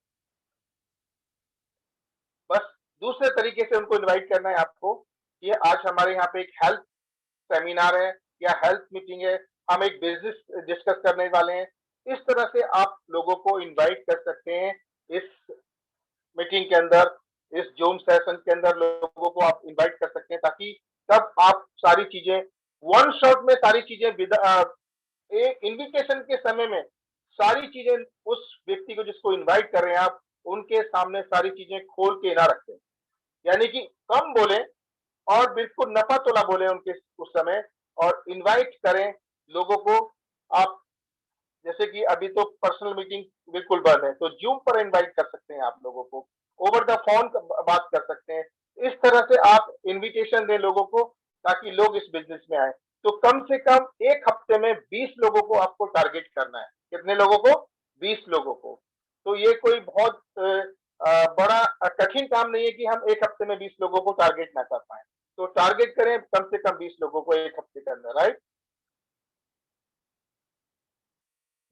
बस दूसरे तरीके से उनको इनवाइट करना है आपको कि आज हमारे यहाँ पे एक हेल्थ सेमिनार है या हेल्थ मीटिंग है, हम एक बिजनेस डिस्कस करने वाले हैं। इस तरह से आप लोगों को इनवाइट कर सकते हैं इस मीटिंग के अंदर, इस जूम सेशन के अंदर लोगों को आप इनवाइट कर सकते हैं, ताकि तब आप सारी चीजें वन शॉट में, सारी चीजें इनविटेशन के समय में सारी चीजें उस व्यक्ति को जिसको इनवाइट कर रहे हैं आप, उनके सामने सारी चीजें खोल के ना रखें। यानी कि कम बोले और बिल्कुल नफा तोला बोले उनके उस समय, और इनवाइट करें लोगों को। आप जैसे कि अभी तो पर्सनल मीटिंग बिल्कुल बंद है, तो जूम पर इनवाइट कर सकते हैं आप लोगों को, ओवर द फोन बात कर सकते हैं। इस तरह से आप इनविटेशन दें लोगों को ताकि लोग इस बिजनेस में आए। तो कम से कम एक हफ्ते में 20 लोगों को आपको टारगेट करना है। कितने लोगों को? 20 लोगों को। तो ये कोई बहुत बड़ा कठिन काम नहीं है कि हम एक हफ्ते में 20 लोगों को टारगेट ना कर पाए। तो टारगेट करें कम से कम 20 लोगों को एक हफ्ते के अंदर, राइट।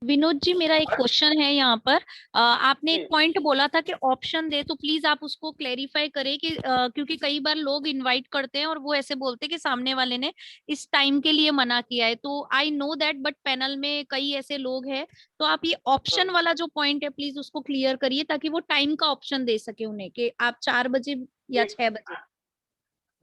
विनोद जी, मेरा एक क्वेश्चन है यहाँ पर। आपने एक जी पॉइंट बोला था कि ऑप्शन दे, तो प्लीज आप उसको क्लेरिफाई करें कि क्योंकि कई बार लोग इनवाइट करते हैं और वो ऐसे बोलते हैं कि सामने वाले ने इस टाइम के लिए मना किया है। तो I know that, but panel में कई ऐसे लोग हैं, तो आप ये ऑप्शन वाला जो पॉइंट है प्लीज उसको क्लियर करिए ताकि वो टाइम का ऑप्शन दे सके उन्हें कि आप 4 बजे या 6 बजे।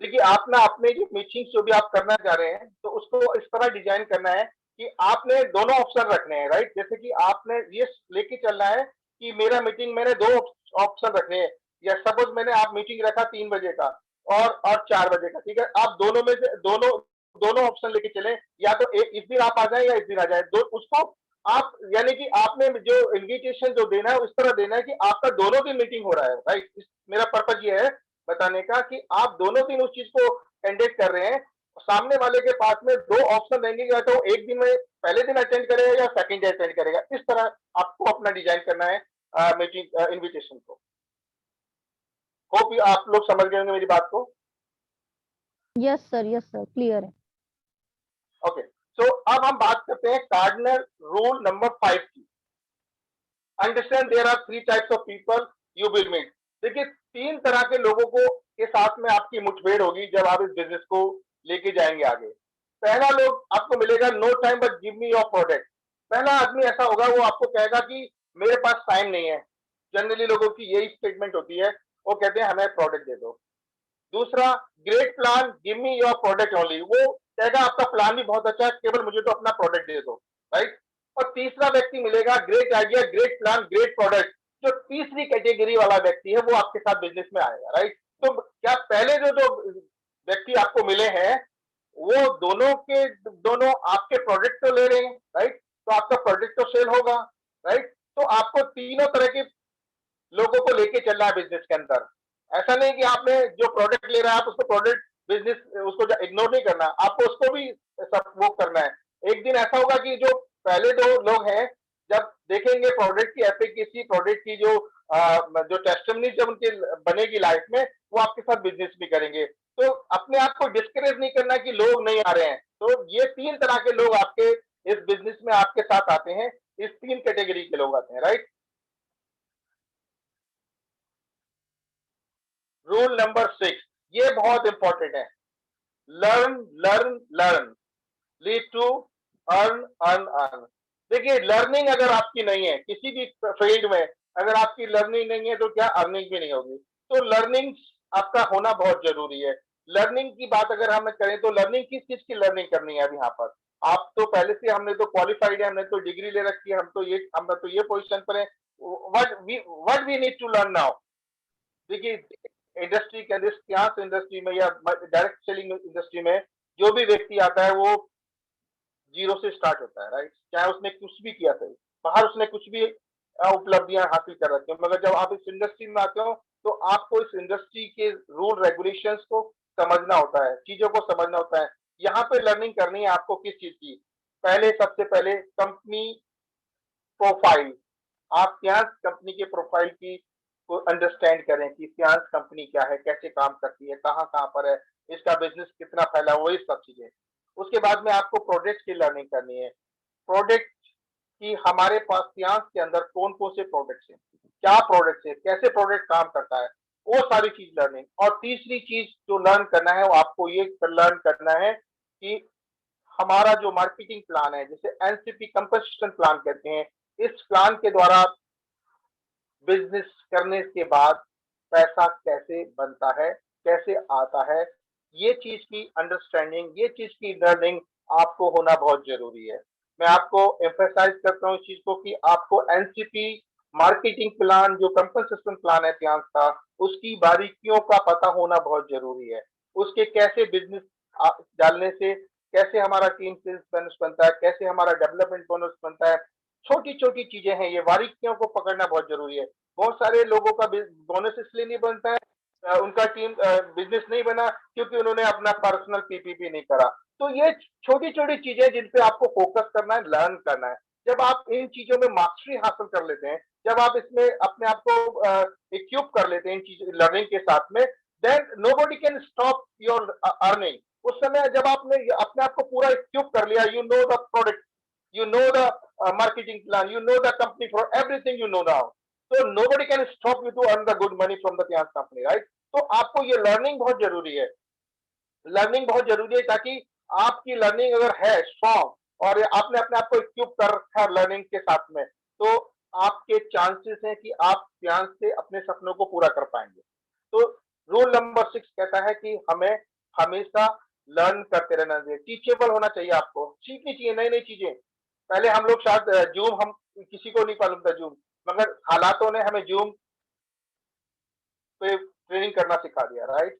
देखिए, आप ना अपने जो मीटिंग्स जो भी आप करना चाह रहे हैं, तो उसको इस तरह डिजाइन करना है कि आपने दोनों ऑप्शन रखने हैं, राइट। जैसे कि आपने ये लेके चलना है कि मेरा मीटिंग, मैंने 2 ऑप्शन रखे हैं। या सपोज मैंने आप मीटिंग रखा 3 बजे का और 4 बजे का, ठीक है। आप दोनों में से दोनों दोनों ऑप्शन लेके चले, या तो इस दिन आप आ जाए या इस दिन आ जाए, दो उसको आप, यानी कि आपने जो इन्विटेशन जो देना है उस तरह देना है कि आपका दोनों दिन मीटिंग हो रहा है, राइट। मेरा पर्पज ये है बताने का कि आप दोनों दिन उस चीज को कैंडिडेट कर रहे हैं। सामने वाले के पास में 2 ऑप्शन रहेंगे, या तो एक दिन में पहले दिन अटेंड करेगा या सेकंड डे अटेंड करेगा। इस तरह आपको अपना डिजाइन करना है मीटिंग इनविटेशन को। होप आप लोग समझ गए होंगे मेरी बात को। यस सर, क्लियर है। ओके, सो अब हम बात करते हैं कार्डिनल रूल नंबर 5 की। Understand there are 3 types of people you will meet. देखिए, 3 तरह के लोगों को के साथ में आपकी मुठभेड़ होगी जब आप इस बिजनेस को लेके जाएंगे आगे। पहला लोग आपको मिलेगा, no time but give me your product. पहला आदमी ऐसा होगा, वो आपको कहेगा कि मेरे पास टाइम नहीं है। जनरली लोगों की यही स्टेटमेंट होती है, वो कहते हैं हमें प्रोडक्ट दे दो। दूसरा, great plan, give me your product only. वो कहेगा आपका प्लान भी बहुत अच्छा है, केवल मुझे तो अपना प्रोडक्ट दे दो, राइट। और तीसरा व्यक्ति मिलेगा, great idea, great plan, great product. जो तीसरी कैटेगरी वाला व्यक्ति है वो आपके साथ बिजनेस में आएगा, राइट। तो क्या पहले जो जो व्यक्ति आपको मिले हैं वो दोनों के दोनों आपके प्रोडक्ट तो ले रहे हैं, राइट। तो आपका प्रोडक्ट तो सेल होगा, राइट। तो आपको तीनों तरह के लोगों को लेके चलना है बिजनेस के अंदर। ऐसा नहीं कि आपने जो प्रोडक्ट ले रहा है आप उसको प्रोडक्ट बिजनेस उसको इग्नोर नहीं करना, आपको उसको भी सब वो करना है। एक दिन ऐसा होगा कि जो पहले 2 लोग हैं, जब देखेंगे प्रोडक्ट की एफिकेसी, प्रोडक्ट की जो टेस्टिमनी जब उनकी बनेगी लाइफ में, वो आपके साथ बिजनेस भी करेंगे। तो अपने आप को डिस्करेज नहीं करना कि लोग नहीं आ रहे हैं। तो ये 3 तरह के लोग आपके इस बिजनेस में आपके साथ आते हैं। इस 3 कैटेगरी के लोग आते हैं, राइट। रूल नंबर 6, ये बहुत इंपॉर्टेंट है, learn learn learn lead to earn earn earn. देखिए, लर्निंग अगर आपकी नहीं है किसी भी फील्ड में, अगर आपकी लर्निंग नहीं है तो क्या अर्निंग भी नहीं होगी। तो लर्निंग आपका होना बहुत जरूरी है। लर्निंग की बात अगर हम करें तो लर्निंग किस चीज की लर्निंग करनी है अब यहाँ पर। आप तो पहले से, हमने तो क्वालिफाइड है, हमने तो डिग्री ले रखी है, हम तो ये पोजीशन पर है। What we need to learn now. देखिए, इंडस्ट्री के अंदर, इंडस्ट्री में या डायरेक्ट सेलिंग इंडस्ट्री में जो भी व्यक्ति आता है वो जीरो से स्टार्ट होता है, राइट। चाहे उसने कुछ भी किया था, बाहर उसने कुछ भी उपलब्धियां हासिल कर रखी हो, मगर जब आप इस इंडस्ट्री में आते हो तो आपको इस इंडस्ट्री के रूल रेगुलेशंस को समझना होता है, चीजों को समझना होता है। यहाँ पे लर्निंग करनी है आपको किस चीज की। सबसे पहले कंपनी प्रोफाइल। आप फियांस कंपनी के प्रोफाइल की को अंडरस्टैंड करें कि फियांस कंपनी क्या है, कैसे काम करती है, कहाँ कहाँ पर है, इसका बिजनेस कितना फैला हुआ, ये सब चीजें। उसके बाद में आपको प्रोडक्ट की लर्निंग करनी है। प्रोडक्ट की हमारे पास फियांस के अंदर कौन कौन से प्रोडक्ट्स हैं, क्या प्रोडक्ट्स है, कैसे प्रोडक्ट काम करता है, वो सारी चीज लर्निंग। और तीसरी चीज जो लर्न करना है वो आपको ये लर्न करना है कि हमारा जो मार्केटिंग प्लान है, जिसे एनसीपी कंपोजिशन प्लान कहते हैं, इस प्लान के द्वारा बिजनेस करने के बाद पैसा कैसे बनता है, कैसे आता है, ये चीज की अंडरस्टैंडिंग, ये चीज की लर्निंग आपको होना बहुत जरूरी है। मैं आपको एम्फेसाइज करता हूँ इस चीज को कि आपको एनसीपी मार्केटिंग प्लान, जो कंपनसेशन प्लान है फियांस का, उसकी बारीकियों का पता होना बहुत जरूरी है। उसके कैसे बिजनेस डालने से कैसे हमारा टीम सेल्स बोनस बनता है, कैसे हमारा डेवलपमेंट बोनस बनता है, छोटी छोटी चीजें हैं, ये बारीकियों को पकड़ना बहुत जरूरी है। बहुत सारे लोगों का बोनस इसलिए नहीं बनता है, उनका टीम बिजनेस नहीं बना क्योंकि उन्होंने अपना पर्सनल पीपीपी नहीं करा। तो ये छोटी छोटी चीजें जिन पे आपको फोकस करना है, लर्न करना है। जब आप इन चीजों में मास्टरी हासिल कर लेते हैं, जब आप इसमें अपने आप को इक्विप कर लेते हैं इन चीज लर्निंग के साथ में, then nobody can stop your earning. उस समय जब आपने अपने आप को पूरा इक्विप कर लिया, you know the product, you know the marketing plan, you know the company, for everything you know now, so nobody can stop you to earn the good money from the finance company, right? तो आपको ये लर्निंग बहुत जरूरी है, लर्निंग बहुत जरूरी है, ताकि आपकी लर्निंग अगर है स्ट्रॉन्ग और आपने अपने आप को इक्विप कर रखा है लर्निंग के साथ में, तो आपके चांसेस हैं कि आप फियांस से अपने सपनों को पूरा कर पाएंगे। तो रूल नंबर 6 कहता है कि हमें हमेशा लर्न करते रहना चाहिए, टीचेबल होना चाहिए, आपको सीखनी चाहिए नई नई चीजें। पहले हम लोग शायद जूम, हम किसी को नहीं मालूम था जूम, मगर हालातों ने हमें जूम पे ट्रेनिंग करना सिखा दिया, राइट।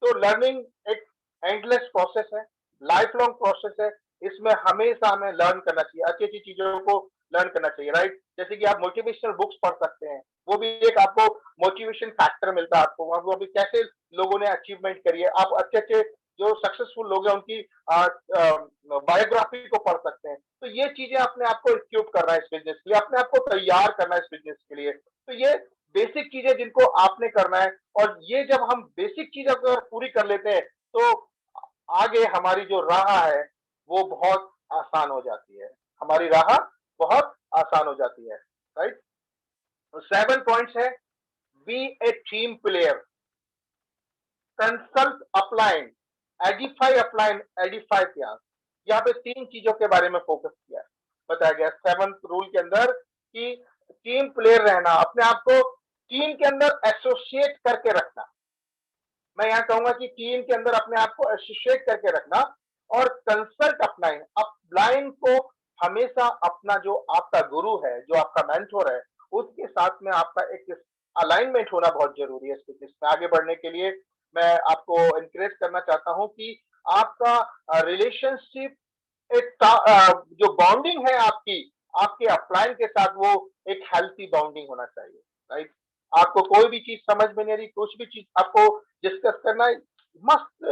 तो लर्निंग एक एंडलेस प्रोसेस है, लाइफ लॉन्ग प्रोसेस है। इसमें हमेशा हमें लर्न करना चाहिए, अच्छी अच्छी चीजों को लर्न करना चाहिए, राइट। जैसे कि आप मोटिवेशनल बुक्स पढ़ सकते हैं, वो भी एक आपको मोटिवेशन फैक्टर मिलता है आपको, वो भी कैसे लोगों ने अचीवमेंट करी है। आप अच्छे अच्छे जो सक्सेसफुल लोग हैं उनकी बायोग्राफी को पढ़ सकते हैं। तो ये चीजें अपने आप को इक्विप करना है इस बिजनेस के लिए, अपने आप को तैयार करना है इस बिजनेस के लिए। तो ये बेसिक चीजें जिनको आपने करना है, और ये जब हम बेसिक चीजें अगर पूरी कर लेते हैं तो आगे हमारी जो राह है वो बहुत आसान हो जाती है, हमारी राह बहुत आसान हो जाती है, राइट। 7 पॉइंट्स है, be a team player, consult upline, edify upline, edify fiance. यहाँ पे 3 चीजों के बारे में फोकस किया, बताया गया 7th रूल के अंदर कि टीम प्लेयर रहना, अपने आप को टीम के अंदर एसोसिएट करके रखना। मैं यहाँ कहूंगा कि टीम के अंदर अपने आप को एसोसिएट करके रखना, और कंसल्ट अपलाइन, अपलाइन को हमेशा अपना जो आपका गुरु है, जो आपका मेंटोर है, उसके साथ में आपका एक अलाइनमेंट होना बहुत जरूरी है। इस बिजनेस में आगे बढ़ने के लिए मैं आपको इंकरेज करना चाहता हूं कि आपका रिलेशनशिप, एक जो बॉन्डिंग है आपकी, आपके अपलाइन के साथ, वो एक हेल्थी बॉन्डिंग होना चाहिए, राइट। आपको कोई भी चीज समझ में नहीं आ रही, कुछ भी चीज आपको डिस्कस करना है, मस्ट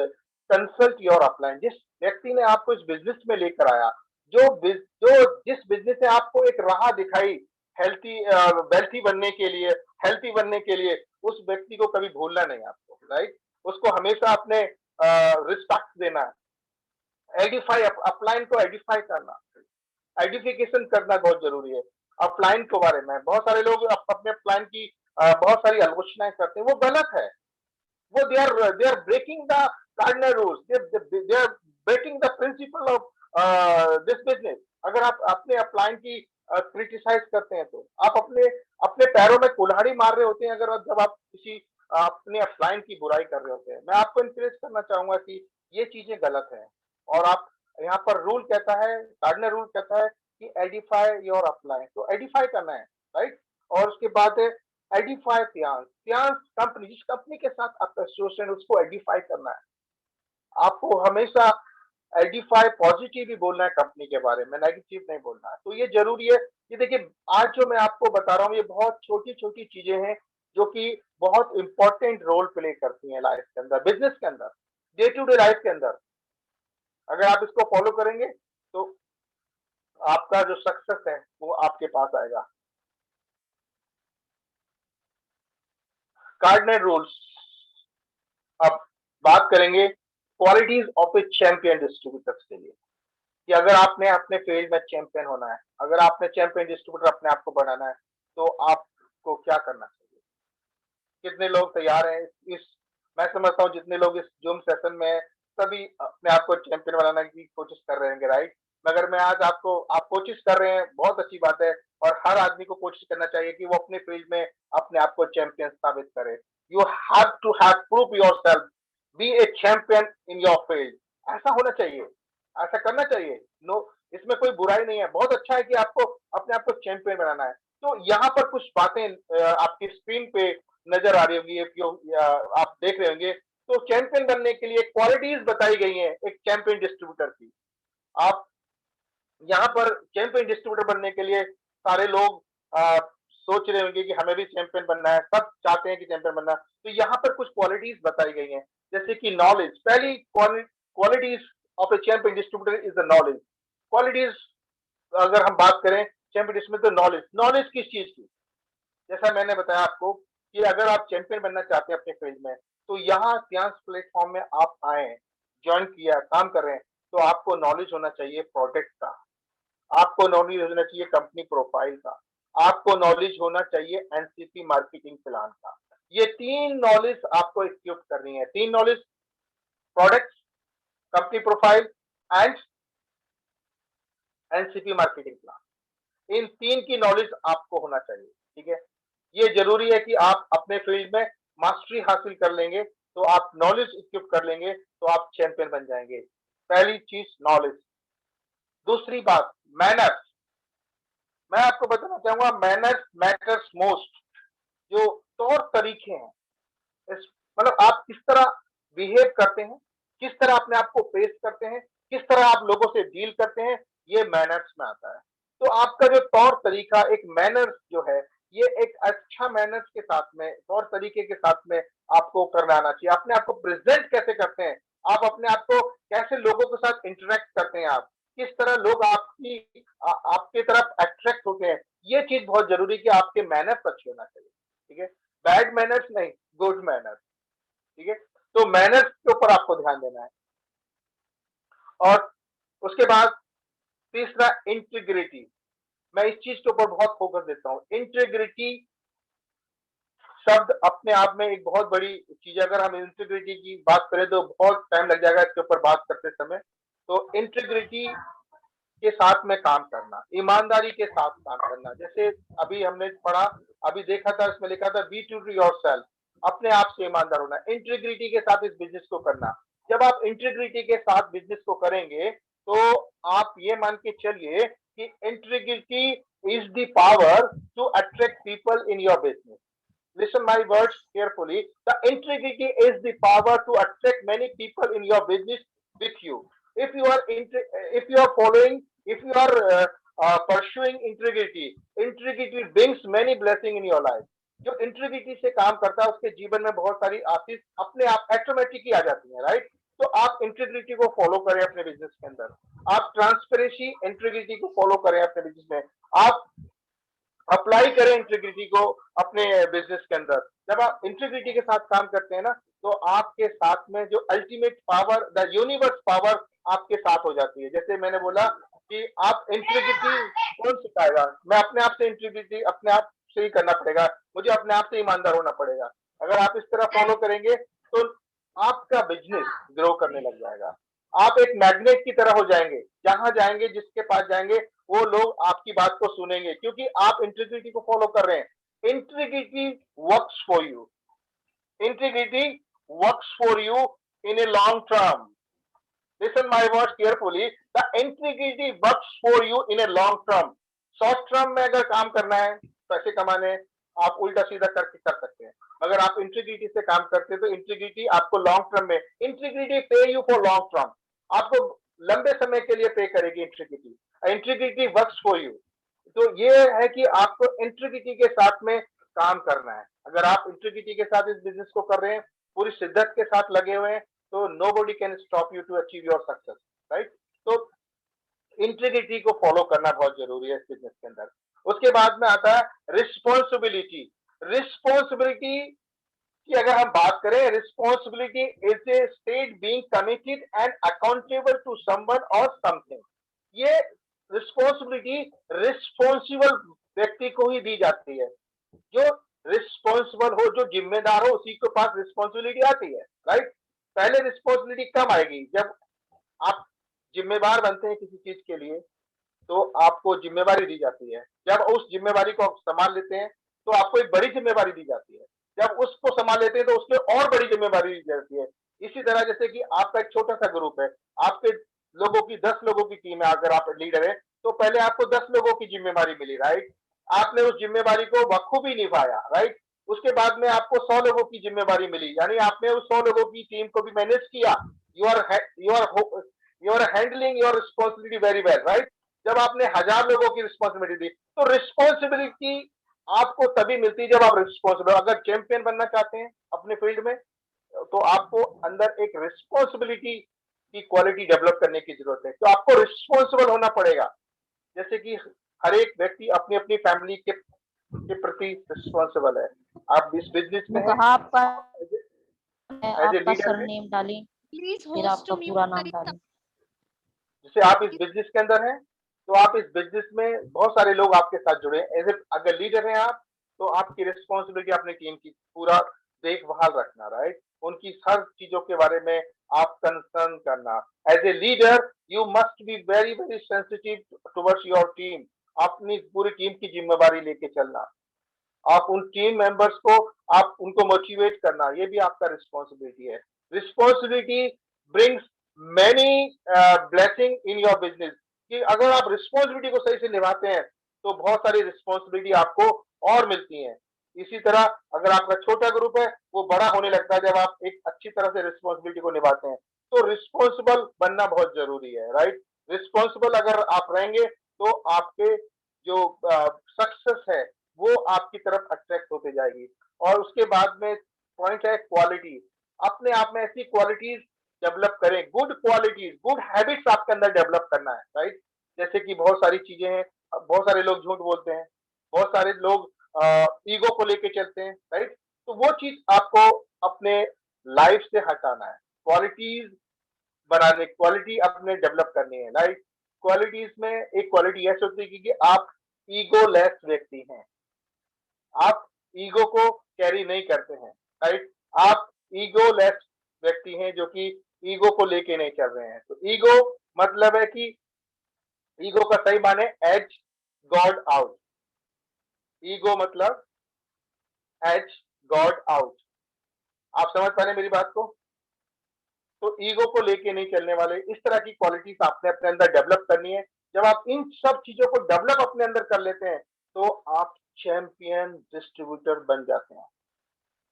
कंसल्ट योर अपलाइन। जिस व्यक्ति ने आपको इस बिजनेस में लेकर आया, जिस बिजनेस ने आपको एक राह दिखाई हेल्थी वेल्थी बनने के लिए, हेल्थी बनने के लिए, उस व्यक्ति को कभी भूलना नहीं आपको, राइट। उसको हमेशा अपने रिस्पेक्ट देना है, एडिफाई, अपलाइन को एडिफाई करना, आइडेंटिफिकेशन करना बहुत जरूरी है। अपलाइन के बारे में बहुत सारे लोग अपने अपलाइन की बहुत सारी आलोचनाएं करते हैं, वो गलत है। वो they are breaking the cardinal rules, they are breaking the principle of this business। अगर आप अपने अपलाइन की क्रिटिसाइज करते हैं तो आप अपने अपने पैरों में कुल्हाड़ी मार रहे होते हैं। अगर जब आप किसी अपने अपलाइन की बुराई कर रहे होते हैं, मैं आपको इंकरेज करना चाहूंगा कि ये चीजें गलत है। और आप यहाँ पर रूल कहता है, कार्डिनल रूल कहता है कि एडिफाई योर अपलाइन, तो एडिफाई करना है, राइट। और उसके बाद है एडिफाई थियांस। थियांस कंपनी, जिस कंपनी के साथ आपका एसोसिएशन है उसको एडिफाई करना है। आपको हमेशा एडिफाई पॉजिटिव ही बोलना है कंपनी के बारे में, नेगेटिव नहीं बोलना है। तो ये जरूरी है। ये देखिए आज जो मैं आपको बता रहा हूँ ये बहुत छोटी छोटी चीजें हैं जो कि बहुत इंपॉर्टेंट रोल प्ले करती हैं लाइफ के अंदर, बिजनेस के अंदर, डे टू डे लाइफ के अंदर। अगर आप इसको फॉलो करेंगे तो आपका जो सक्सेस है वो आपके पास आएगा। Cardinal rules. अब बात करेंगे qualities of A champion distributors के लिए, कि अगर आपने अपने फील्ड में चैंपियन होना है, अगर आपने चैंपियन डिस्ट्रीब्यूटर अपने आप को बनाना है, तो आपको क्या करना चाहिए। कितने लोग तैयार हैं इस मैं समझता हूँ जितने लोग इस जूम सेशन में सभी अपने आप को चैंपियन बनाने की कोशिश कर रहे हैं, राइट। मगर मैं आज आप कोशिश कर रहे हैं, बहुत अच्छी बात है। और हर आदमी को कोशिश करना चाहिए कि वो अपने फील्ड में अपने आप को चैंपियन साबित करे। You have to have prove yourself, be a champion in your field. ऐसा होना चाहिए, ऐसा करना चाहिए। नो, इसमें कोई बुराई नहीं है, बहुत अच्छा है कि आपको अपने आप को चैंपियन बनाना है। तो यहाँ पर कुछ बातें आपकी स्क्रीन पे नजर आ रही होंगी, आप देख रहे होंगे। तो चैंपियन बनने के लिए क्वालिटीज बताई गई हैं एक चैंपियन डिस्ट्रीब्यूटर की। आप यहाँ पर चैंपियन डिस्ट्रीब्यूटर बनने के लिए सारे लोग सोच रहे होंगे कि हमें भी चैंपियन बनना है, सब चाहते हैं कि चैंपियन बनना। तो यहाँ पर कुछ क्वालिटीज बताई गई हैं, जैसे कि नॉलेज। पहली qualities of A champion distributor is the knowledge. Qualities अगर हम बात करें चैंपियन डिस्ट्रीब्यूटर, तो नॉलेज किस चीज की। जैसा मैंने बताया आपको कि अगर आप चैंपियन बनना चाहते हैं अपने फील्ड में, तो यहाँ थियांस प्लेटफॉर्म में आप आए, ज्वाइन किया, काम कर रहे हैं, तो आपको नॉलेज होना चाहिए प्रोडक्ट का, आपको नॉलेज होना चाहिए कंपनी प्रोफाइल का, आपको नॉलेज होना चाहिए एनसीपी मार्केटिंग प्लान का। ये 3 नॉलेज आपको इक्विप करनी है। 3 knowledge, product, company profile and NCP marketing plan. इन 3 की नॉलेज आपको होना चाहिए, ठीक है। ये जरूरी है कि आप अपने फील्ड में मास्टरी हासिल कर लेंगे, तो आप नॉलेज इक्विप कर लेंगे, तो आप चैंपियन बन जाएंगे। पहली चीज नॉलेज। दूसरी बात मैनर्स। मैं आपको बताना चाहूंगा मैनर्स मैटर्स मोस्ट। जो तौर तरीके हैं, मतलब आप किस तरह बिहेव करते हैं, किस तरह अपने आप को पेश करते हैं, किस तरह आप लोगों से डील करते हैं, ये मैनर्स में आता है। तो आपका जो तौर तरीका, एक मैनर्स जो है, ये एक अच्छा मैनर्स के साथ में, तौर तरीके के साथ में आपको करना आना चाहिए। अपने आप को प्रेजेंट कैसे करते हैं, आप अपने आप को कैसे लोगों के साथ इंटरेक्ट करते हैं, आप किस तरह लोग आपकी तरफ अट्रैक्ट होते हैं, ये चीज बहुत जरूरी है कि आपके मैनर्स अच्छे होना चाहिए, ठीक है। बैड मैनर्स नहीं, गुड मैनर्स, ठीक है। तो मैनर्स के ऊपर आपको ध्यान देना है। और उसके बाद तीसरा इंटीग्रिटी। मैं इस चीज के ऊपर बहुत फोकस देता हूँ। इंटीग्रिटी शब्द अपने आप में एक बहुत बड़ी चीज है। अगर हम इंटीग्रिटी की बात करें तो बहुत टाइम लग जाएगा इसके ऊपर बात करते समय। तो इंटीग्रिटी के साथ में काम करना, ईमानदारी के साथ काम करना। जैसे अभी हमने पढ़ा, अभी देखा था, इसमें लिखा था बी ट्रू टू योरसेल्फ, अपने आप से ईमानदार होना, इंटीग्रिटी के साथ इस बिजनेस को करना। जब आप इंटीग्रिटी के साथ बिजनेस को करेंगे तो आप ये मान के चलिए कि integrity is the power to attract people in your business. Listen my words carefully. The integrity is the power to attract many people in your business with you. If you are following, if you are pursuing integrity, integrity brings many blessings in your life. जो इंटीग्रिटी से काम करता है उसके जीवन में बहुत सारी आशीष अपने आप ऑटोमेटिक ही आ जाती है, राइट। तो आप इंटीग्रिटी को फॉलो करें अपने बिजनेस के अंदर, आप ट्रांसपेरेंसी इंटीग्रिटी को फॉलो करें अपने बिजनेस में, आप अप्लाई करें इंटीग्रिटी को अपने बिजनेस के अंदर। जब आप इंटीग्रिटी के साथ काम करते हैं ना, तो आपके साथ में जो ultimate power, the universe power आपके साथ हो जाती है। जैसे मैंने बोला कि आप इंटीग्रिटी कौन सिखाएगा? मैं अपने आप से इंटीग्रिटी अपने आप से ही करना पड़ेगा, मुझे अपने आप से ईमानदार होना पड़ेगा। अगर आप इस तरह फॉलो करेंगे तो आपका बिजनेस ग्रो करने लग जाएगा। आप एक मैग्नेट की तरह हो जाएंगे, जहां जाएंगे जिसके पास जाएंगे वो लोग आपकी बात को सुनेंगे, क्योंकि आप इंटीग्रिटी को फॉलो कर रहे हैं। Integrity works for you, integrity works for you in a long term. Listen my words carefully. The integrity works for you in a long term. Short term में अगर काम करना है, पैसे कमाने हैं, आप उल्टा सीधा करके कर सकते हैं। अगर आप इंटीग्रिटी से काम करते हैं तो इंटीग्रिटी आपको लॉन्ग टर्म में, इंटीग्रिटी पे यू फॉर लॉन्ग टर्म, आपको लंबे समय के लिए पे करेगी integrity. Integrity works for you. तो ये है कि आपको इंटीग्रिटी के साथ में काम करना है। अगर आप इंटीग्रिटी के साथ इस बिजनेस को कर रहे हैं, पूरी शिद्दत के साथ लगे हुए हैं, तो nobody can stop you to achieve your success, right? तो इंटीग्रिटी को फॉलो करना बहुत जरूरी है इस बिजनेस के अंदर। उसके बाद में आता है रिस्पॉन्सिबिलिटी। रिस्पॉन्सिबिलिटी की अगर हम बात करें, responsibility is a state being committed and accountable to someone और समथिंग। ये रिस्पॉन्सिबिलिटी रिस्पॉन्सिबल व्यक्ति को ही दी जाती है। जो रिस्पॉन्सिबल हो, जो जिम्मेदार हो, उसी के पास रिस्पॉन्सिबिलिटी आती है, राइट? पहले रिस्पॉन्सिबिलिटी कब आएगी? जब आप जिम्मेदार बनते हैं किसी चीज के लिए, तो आपको जिम्मेवारी दी जाती है। जब उस जिम्मेवारी को आप संभाल लेते हैं तो आपको एक बड़ी जिम्मेवारी दी जाती है। जब उसको संभाल लेते हैं तो उसमें और बड़ी जिम्मेवारी दी जाती है। इसी तरह जैसे कि आपका एक छोटा सा ग्रुप है, आपके लोगों की 10 लोगों की टीम है, अगर आप लीडर है तो पहले आपको 10 लोगों की जिम्मेवारी मिली, राइट? आपने उस जिम्मेवारी को बखूबी निभाया, राइट? उसके बाद में आपको 100 लोगों की जिम्मेवारी मिली, यानी आपने उस 100 लोगों की टीम को भी मैनेज किया। You are handling your responsibility very well, right? जब आपने 1000 लोगों की रिस्पॉन्सिबिलिटी दी, तो रिस्पॉन्सिबिलिटी आपको तभी मिलती है जब आप रिस्पॉन्सिबल। अगर चैंपियन बनना चाहते हैं अपने फील्ड में, तो आपको अंदर एक रिस्पॉन्सिबिलिटी की क्वालिटी डेवलप करने की जरूरत है। तो आपको रिस्पॉन्सिबल होना पड़ेगा। जैसे कि हर एक व्यक्ति अपनी अपनी फैमिली के प्रति रिस्पॉन्सिबल है। आप इस बिजनेस में हैं, कहा आपका एज ए आपका लीडर है, सरनेम डालें, प्लीज फिर होस्ट आपका टू पूरा म्यूट नाम करिए। डालें। जैसे आप इस बिजनेस के अंदर हैं, तो आप इस बिजनेस में बहुत सारे लोग आपके साथ जुड़े हैं। एज ए अगर लीडर हैं आप, तो आपकी रिस्पॉन्सिबिलिटी अपनी टीम की पूरा देखभाल रखना, राइट? उनकी हर चीजों के बारे में आप कंसर्न करना। As a leader you must be very very sensitive towards your team. अपनी पूरी टीम की जिम्मेवारी लेके चलना, आप उन टीम मेंबर्स को आप उनको मोटिवेट करना, ये भी आपका रिस्पॉन्सिबिलिटी है। Responsibility brings many blessing in your business. कि अगर आप रिस्पॉन्सिबिलिटी को सही से निभाते हैं तो बहुत सारी रिस्पॉन्सिबिलिटी आपको और मिलती हैं। इसी तरह अगर आपका छोटा ग्रुप है, वो बड़ा होने लगता है जब आप एक अच्छी तरह से रिस्पॉन्सिबिलिटी को निभाते हैं। तो रिस्पॉन्सिबल बनना बहुत जरूरी है, राइट? रिस्पॉन्सिबल अगर आप रहेंगे तो आपके जो सक्सेस है वो आपकी तरफ अट्रैक्ट होते जाएगी। और उसके बाद में पॉइंट है क्वालिटी। अपने आप में ऐसी क्वालिटीज डेवलप करें, गुड क्वालिटीज, गुड हैबिट्स आपके अंदर डेवलप करना है, राइट? जैसे कि बहुत सारी चीजें हैं, बहुत सारे लोग झूठ बोलते हैं, बहुत सारे लोग ईगो को लेके चलते हैं, राइट? तो वो चीज आपको अपने लाइफ से हटाना है। क्वालिटीज बनाने, क्वालिटी अपने डेवलप करनी है, राइट? क्वालिटीज में एक क्वालिटी ऐसी होती है कि आप ईगोलेस व्यक्ति हैं। आप ईगो को कैरी नहीं करते हैं, राइट? आप ईगोलेस व्यक्ति हैं जो कि ईगो को लेके नहीं चल रहे हैं। तो ईगो मतलब है कि ईगो का सही माने एज गॉड आउट। ईगो मतलब एज गॉड आउट। आप समझ पा रहे हैं मेरी बात को? तो ईगो को लेके नहीं चलने वाले, इस तरह की क्वालिटीज आपने अपने अंदर डेवलप करनी है। जब आप इन सब चीजों को डेवलप अपने अंदर कर लेते हैं तो आप चैंपियन डिस्ट्रीब्यूटर बन जाते हैं।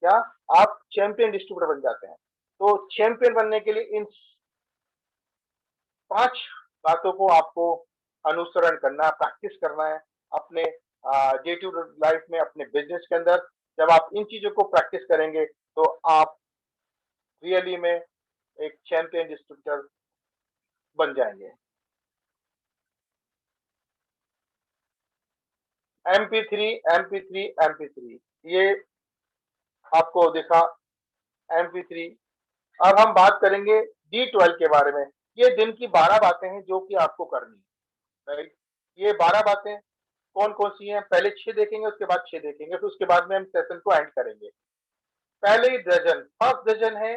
क्या? आप चैंपियन डिस्ट्रीब्यूटर बन जाते हैं। तो चैंपियन बनने के लिए इन 5 बातों को आपको अनुसरण करना, प्रैक्टिस करना है अपने डे टू डे लाइफ में, अपने बिजनेस के अंदर। जब आप इन चीजों को प्रैक्टिस करेंगे तो आप रियली में एक चैंपियन डिस्ट्रीब्यूटर बन जाएंगे। MP3 MP3 MP3 ये आपको दिखा MP3। अब हम बात करेंगे D12 के बारे में। ये दिन की 12 बातें हैं जो कि आपको करनी है। राइट। ये 12 बातें कौन कौन सी हैं, पहले 6 देखेंगे, उसके बाद 6 देखेंगे, फिर उसके बाद में हम सेशन को एंड करेंगे। पहले ही डजन, फर्स्ट डजन है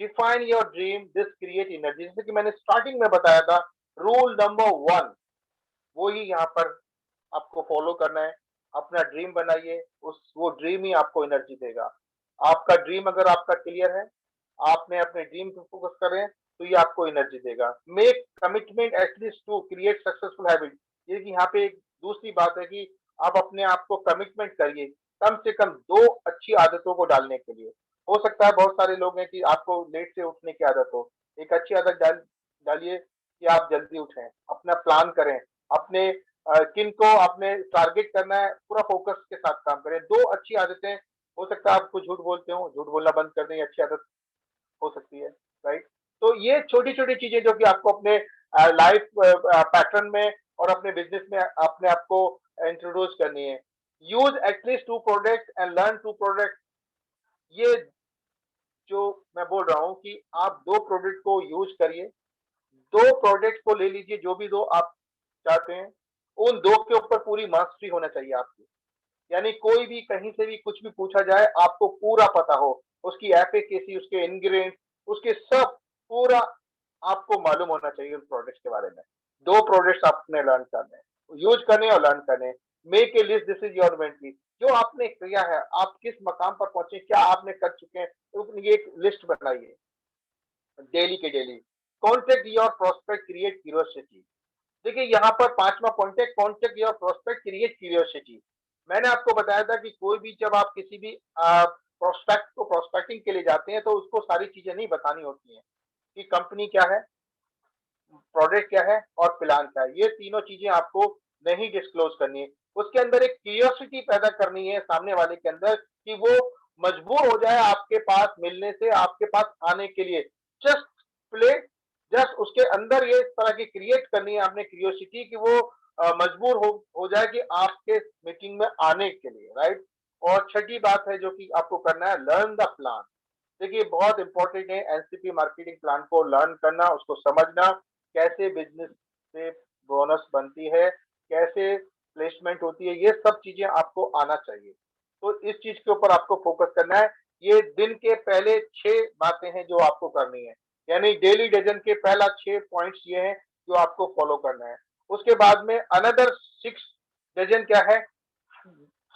define your dream this create energy. जैसे कि मैंने स्टार्टिंग में बताया था, रूल नंबर 1 वो ही यहाँ पर आपको फॉलो करना है। अपना ड्रीम बनाइए, उस वो ड्रीम ही आपको एनर्जी देगा। आपका ड्रीम अगर आपका क्लियर है, आपने अपने ड्रीम पे फोकस कर रहे हैं, तो ये आपको एनर्जी देगा। Make commitment at least to create successful habit. ये कि यहाँ पे एक दूसरी बात है कि आप अपने आप को कमिटमेंट करिए कम से कम 2 अच्छी आदतों को डालने के लिए। हो सकता है बहुत सारे लोग हैं कि आपको लेट से उठने की आदत हो, एक अच्छी आदत डालिए कि आप जल्दी उठें, अपना प्लान करें, अपने किन को आपने टारगेट करना है, पूरा फोकस के साथ काम करें। 2 अच्छी आदतें, हो सकता है आप कुछ झूठ बोलते हो, झूठ बोलना बंद कर दें, ये अच्छी आदत हो सकती है, राइट। तो ये छोटी छोटी चीजें जो कि आपको अपने लाइफ पैटर्न में और अपने बिजनेस में अपने आप को इंट्रोड्यूस करनी है। Use at least 2 product and learn 2 product. ये जो मैं बोल रहा हूँ कि आप 2 प्रोडक्ट को यूज करिए, 2 प्रोडक्ट को ले लीजिए, जो भी 2 आप चाहते हैं, उन 2 के ऊपर पूरी मास्टरी होना चाहिए आपकी। यानी कोई भी कहीं से भी कुछ भी पूछा जाए, आपको पूरा पता हो, उसकी एफिकेसी, उसके इंग्रेडिएंट्स, उसके सब पूरा आपको मालूम होना चाहिए उन प्रोडक्ट्स के बारे में। 2 प्रोडक्ट्स आपने लर्न करने हैं, यूज करने और लर्न करने हैं। Make a list, this is your inventory. जो आपने किया है, आप किस मकाम पर पहुंचे, क्या आपने कर चुके हैं, तो ये एक लिस्ट बनाइए डेली के daily. Contact your prospect, create curiosity. देखिए यहाँ पर 5वां पॉइंट है, contact your prospect, create curiosity. मैंने आपको बताया था कि कोई भी जब आप किसी भी प्रोस्पेक्ट को प्रोस्पेक्टिंग के लिए जाते हैं, तो उसको सारी चीजें नहीं बतानी होती हैं कि कंपनी क्या है, प्रोडक्ट क्या है और प्लान क्या है। ये तीनों चीजें आपको नहीं डिस्क्लोज करनी है। उसके अंदर एक क्यूरियोसिटी पैदा करनी है सामने वाले के अंदर, कि वो मजबूर हो जाए आपके पास मिलने से, आपके पास आने के लिए। जस्ट प्ले, जस्ट उसके अंदर ये इस तरह की क्रिएट करनी है आपने क्यूरियोसिटी, कि वो मजबूर हो जाए कि आपके मीटिंग में आने के लिए, राइट। और छठी बात है जो कि आपको करना है, लर्न द प्लान। देखिए बहुत इंपॉर्टेंट है एनसीपी मार्केटिंग प्लान को लर्न करना, उसको समझना, कैसे बिजनेस से बोनस बनती है, कैसे प्लेसमेंट होती है, ये सब चीजें आपको आना चाहिए। तो इस चीज के ऊपर आपको फोकस करना है। ये दिन के पहले 6 बातें हैं जो आपको करनी है, यानी डेली डजन के पहला 6 पॉइंट्स ये हैं जो आपको फॉलो करना है। उसके बाद में अनदर 6 डजन क्या है,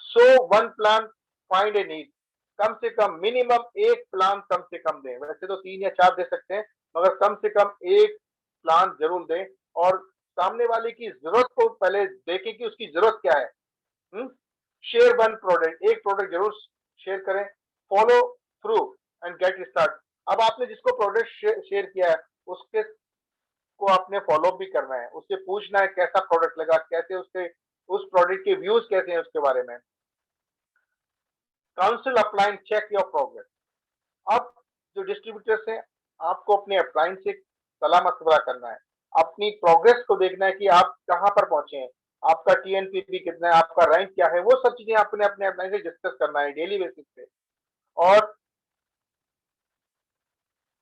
सो 1 प्लान, फाइंड ए नीड। कम से कम मिनिमम 1 प्लान कम से कम दें, वैसे तो 3 या 4 दे सकते हैं, मगर कम से कम 1 प्लान जरूर दें। और सामने वाले की जरूरत को पहले देखें कि उसकी जरूरत क्या है। शेयर 1 प्रोडक्ट, एक प्रोडक्ट जरूर शेयर करें। Follow through and get start. अब आपने जिसको प्रोडक्ट शेयर किया है, उसके को आपने फॉलो भी करना है, उससे पूछना है कैसा प्रोडक्ट लगा, कैसे उसके उस प्रोडक्ट के व्यूज कैसे हैं उसके बारे में। Counsel upline, check your progress. अब जो डिस्ट्रीब्यूटर्स हैं, आपको अपने अपलाइन से सलाह मशवरा करना है, अपनी प्रोग्रेस को देखना है कि आप कहाँ पर पहुंचे हैं, आपका टीएनपीपी कितना है, आपका रैंक क्या है, वो सब चीजें आपने अपने अपलाइन से डिस्कस करना है डेली बेसिस पे। और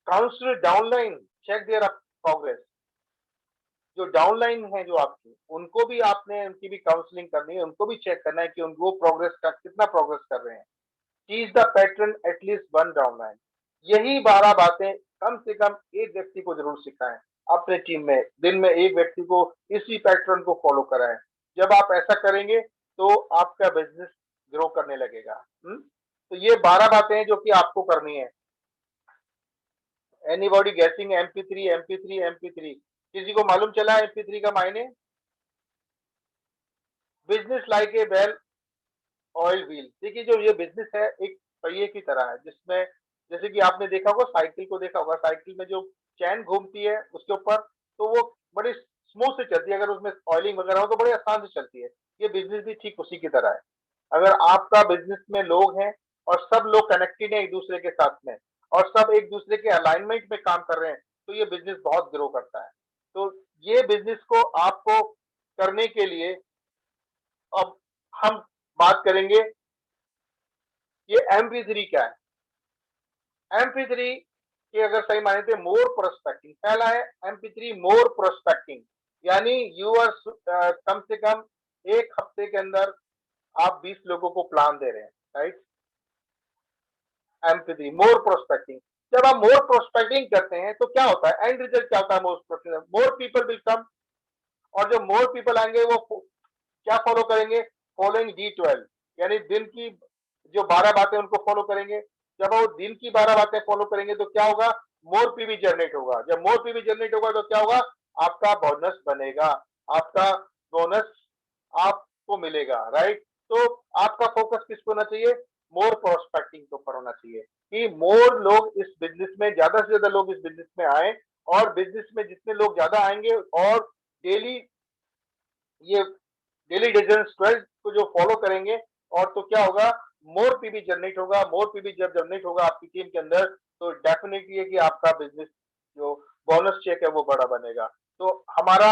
counsel downline, check their progress. जो डाउनलाइन है जो आपकी, उनको भी आपने उनकी भी काउंसलिंग करनी है, उनको भी चेक करना है कि उनको प्रोग्रेस का कितना प्रोग्रेस कर रहे हैं। Teach the pattern at least 1 downline. यही 12 बातें कम से कम एक व्यक्ति को जरूर सिखाएं अपने टीम में, दिन में एक व्यक्ति को इसी पैटर्न को फॉलो कराएं। जब आप ऐसा करेंगे तो आपका बिजनेस ग्रो करने लगेगा। तो ये 12 बातें हैं जो कि आपको करनी है। एनीबॉडी गेसिंग MP3 MP3 MP3? किसी को मालूम चला MP3 का मायने? Business like a well oil wheel. देखिए जो ये बिजनेस है एक पहिए की तरह है, जिसमें जैसे कि आपने देखा होगा, साइकिल को देखा होगा, साइकिल में जो चैन घूमती है उसके ऊपर, तो वो बड़ी स्मूथ से चलती है, अगर उसमें ऑयलिंग वगैरह हो तो बड़े आसान से चलती है। ये बिजनेस भी ठीक उसी की तरह है। अगर आपका बिजनेस में लोग हैं और सब लोग कनेक्टेड हैं एक दूसरे के साथ में, और सब एक दूसरे के अलाइनमेंट में काम कर रहे हैं, तो ये बिजनेस बहुत ग्रो करता है। तो ये बिजनेस को आपको करने के लिए अब हम बात करेंगे, ये MP3 क्या है। MP3 के अगर सही माने तो मोर प्रोस्पेक्टिंग, पहला है MP3 मोर प्रोस्पेक्टिंग। यानी यू आर कम से कम एक हफ्ते के अंदर आप 20 लोगों को प्लान दे रहे हैं, राइट। एम्पैथी, मोर प्रोस्पेक्टिंग। जब आप मोर प्रोस्पेक्टिंग करते हैं तो क्या होता है, एंड रिजल्ट क्या होता है, मोर पीपल विल कम, और जो मोर पीपल आएंगे वो क्या फॉलो करेंगे, फॉलोइंग D12, यानी दिन की जो 12 बातें उनको फॉलो करेंगे। जब वो दिन की 12 बातें फॉलो करेंगे तो क्या होगा, मोर पीवी जनरेट होगा। जब मोर पीवी जनरेट होगा तो क्या होगा, आपका बोनस बनेगा, आपका बोनस आपको मिलेगा, राइट। तो आपका फोकस किस पर होना चाहिए, मोर प्रोस्पेक्टिंग के ऊपर होना चाहिए कि मोर लोग इस बिजनेस में, ज्यादा से ज्यादा लोग इस बिजनेस में आए, और बिजनेस में जितने लोग ज्यादा आएंगे और डेली ये डेली डिसीजन 12 को जो फॉलो करेंगे, और तो क्या होगा, मोर पीवी जनरेट होगा। मोर पीवी जब जनरेट होगा आपकी टीम के अंदर तो डेफिनेटली है कि आपका बिजनेस जो बोनस चेक है वो बड़ा बनेगा। तो हमारा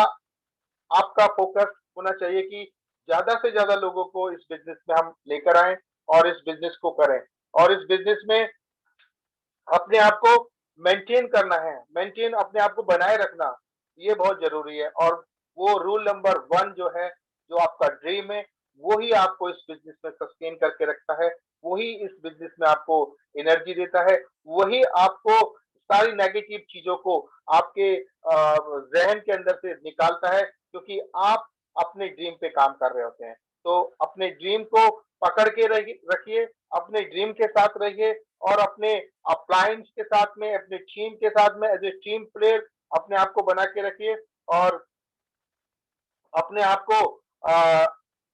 आपका फोकस होना चाहिए कि ज्यादा से ज्यादा लोगों को इस बिजनेस में हम लेकर आए और इस बिजनेस को करें, और इस बिजनेस में अपने आप को मेंटेन करना है, मेंटेन अपने आप को बनाए रखना, ये बहुत जरूरी है। और वो रूल नंबर 1 जो है, जो आपका ड्रीम है, वही आपको इस बिजनेस में सस्टेन करके रखता है, वही इस बिजनेस में आपको एनर्जी देता है, वही आपको सारी नेगेटिव चीजों को आपके जहन के अंदर से निकालता है, क्योंकि आप अपने ड्रीम पे काम कर रहे होते हैं। तो अपने ड्रीम को पकड़ के रखिए, अपने ड्रीम के साथ रहिए, और अपने अपलायंस के साथ में, अपने टीम के साथ में एज ए टीम प्लेयर अपने आप को बना के रखिए। और अपने आप को अ,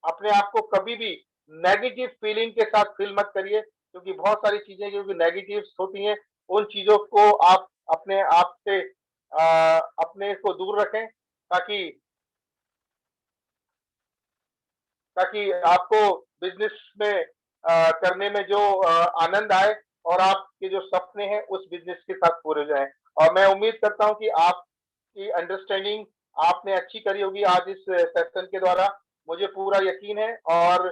अपने आप को कभी भी नेगेटिव फीलिंग के साथ फील मत करिए, क्योंकि बहुत सारी चीजें जो कि नेगेटिव होती हैं, उन चीजों को आप अपने आप से अपने को दूर रखें, ताकि ताकि आपको बिजनेस में करने में जो आनंद आए, और आपके जो सपने हैं उस बिजनेस के साथ पूरे हो जाएं। और मैं उम्मीद करता हूं कि आपकी अंडरस्टैंडिंग आपने अच्छी करी होगी आज इस सेशन के द्वारा, मुझे पूरा यकीन है। और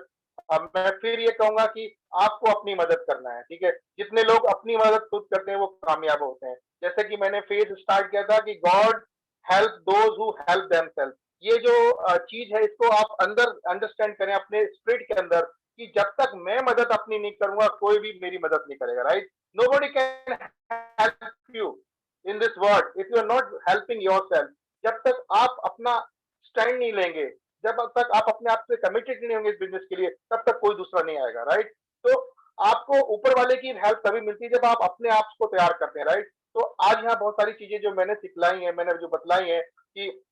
मैं फिर ये कहूंगा कि आपको अपनी मदद करना है, ठीक है। जितने लोग अपनी मदद खुद करते हैं वो कामयाब होते हैं। जैसे कि मैंने फेज स्टार्ट किया था कि God help those who help themself. ये जो चीज है, इसको आप अंदर अंडरस्टैंड करें अपने स्पिरिट के अंदर, कि जब तक मैं मदद अपनी नहीं करूंगा कोई भी मेरी मदद नहीं करेगा, right. Nobody can help you in this world if you are not helping yourself. जब तक आप अपना स्टैंड नहीं लेंगे, जब तक आप अपने आप से कमिटेड नहीं होंगे इस बिजनेस के लिए, तब तक कोई दूसरा नहीं आएगा, राइट। तो आपको ऊपर वाले की हेल्प तभी मिलती है जब आप अपने आप को तैयार करते हैं, राइट। तो आज यहाँ बहुत सारी चीजें जो मैंने सिखलाई है, मैंने जो बतलाई है, कि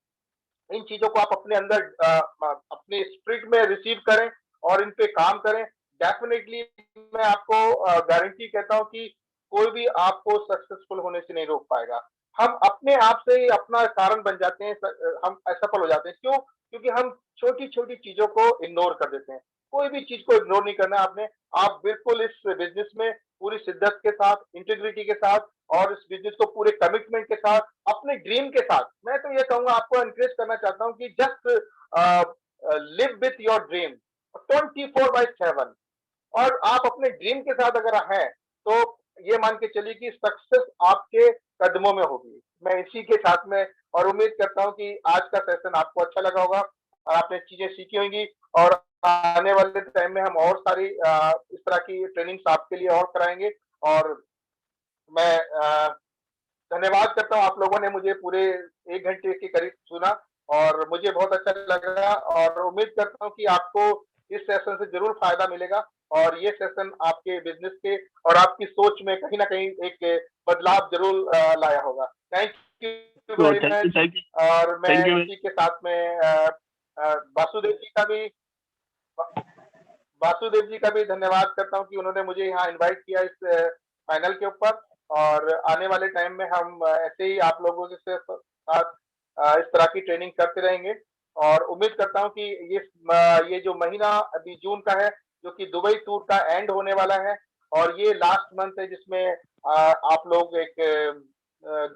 इन चीजों को आप अपने अंदर अपने स्पिरिट में रिसीव करें और इन पे काम करें। डेफिनेटली मैं आपको गारंटी कहता हूं कि कोई भी आपको सक्सेसफुल होने से नहीं रोक पाएगा। हम अपने आप से ही अपना कारण बन जाते हैं, हम असफल हो जाते हैं। क्यों? क्योंकि हम छोटी छोटी चीजों को इग्नोर कर देते हैं। कोई भी चीज को इग्नोर नहीं करना आपने। आप बिल्कुल इस बिजनेस में पूरी शिद्दत के साथ, इंटीग्रिटी के साथ, और इस बिजनेस को पूरे कमिटमेंट के साथ, अपने ड्रीम के साथ, मैं तो ये कहूंगा, आपको एनकरेज करना चाहता हूं कि just live with your dream 24/7। और आप अपने ड्रीम के साथ अगर हैं तो ये मान के चलिए कि सक्सेस आपके कदमों में होगी। मैं इसी के साथ में और उम्मीद करता हूं कि आज का सेशन आपको अच्छा लगा होगा, आपने चीजें सीखी होंगी, और आने वाले टाइम में हम और सारी इस तरह की ट्रेनिंग्स आपके लिए और कराएंगे। और मैं धन्यवाद करता हूँ, आप लोगों ने मुझे पूरे 1 घंटे के करीब सुना, और मुझे बहुत अच्छा लगा, और उम्मीद करता हूँ कि आपको इस सेशन से जरूर फायदा मिलेगा, और ये सेशन आपके बिजनेस के और आपकी सोच में कहीं ना कहीं एक बदलाव जरूर लाया होगा। थैंक यू तो वेरी मच। और मैं थैंक यू इसी के साथ में वासुदेव जी का भी वासुदेव जी का भी धन्यवाद करता हूँ कि उन्होंने मुझे यहाँ इनवाइट किया इस पैनल के ऊपर। और आने वाले टाइम में हम ऐसे ही आप लोगों के साथ इस तरह की ट्रेनिंग करते रहेंगे। और उम्मीद करता हूँ कि ये जो महीना अभी जून का है, जो कि दुबई टूर का एंड होने वाला है, और ये लास्ट मंथ है जिसमें आप लोग एक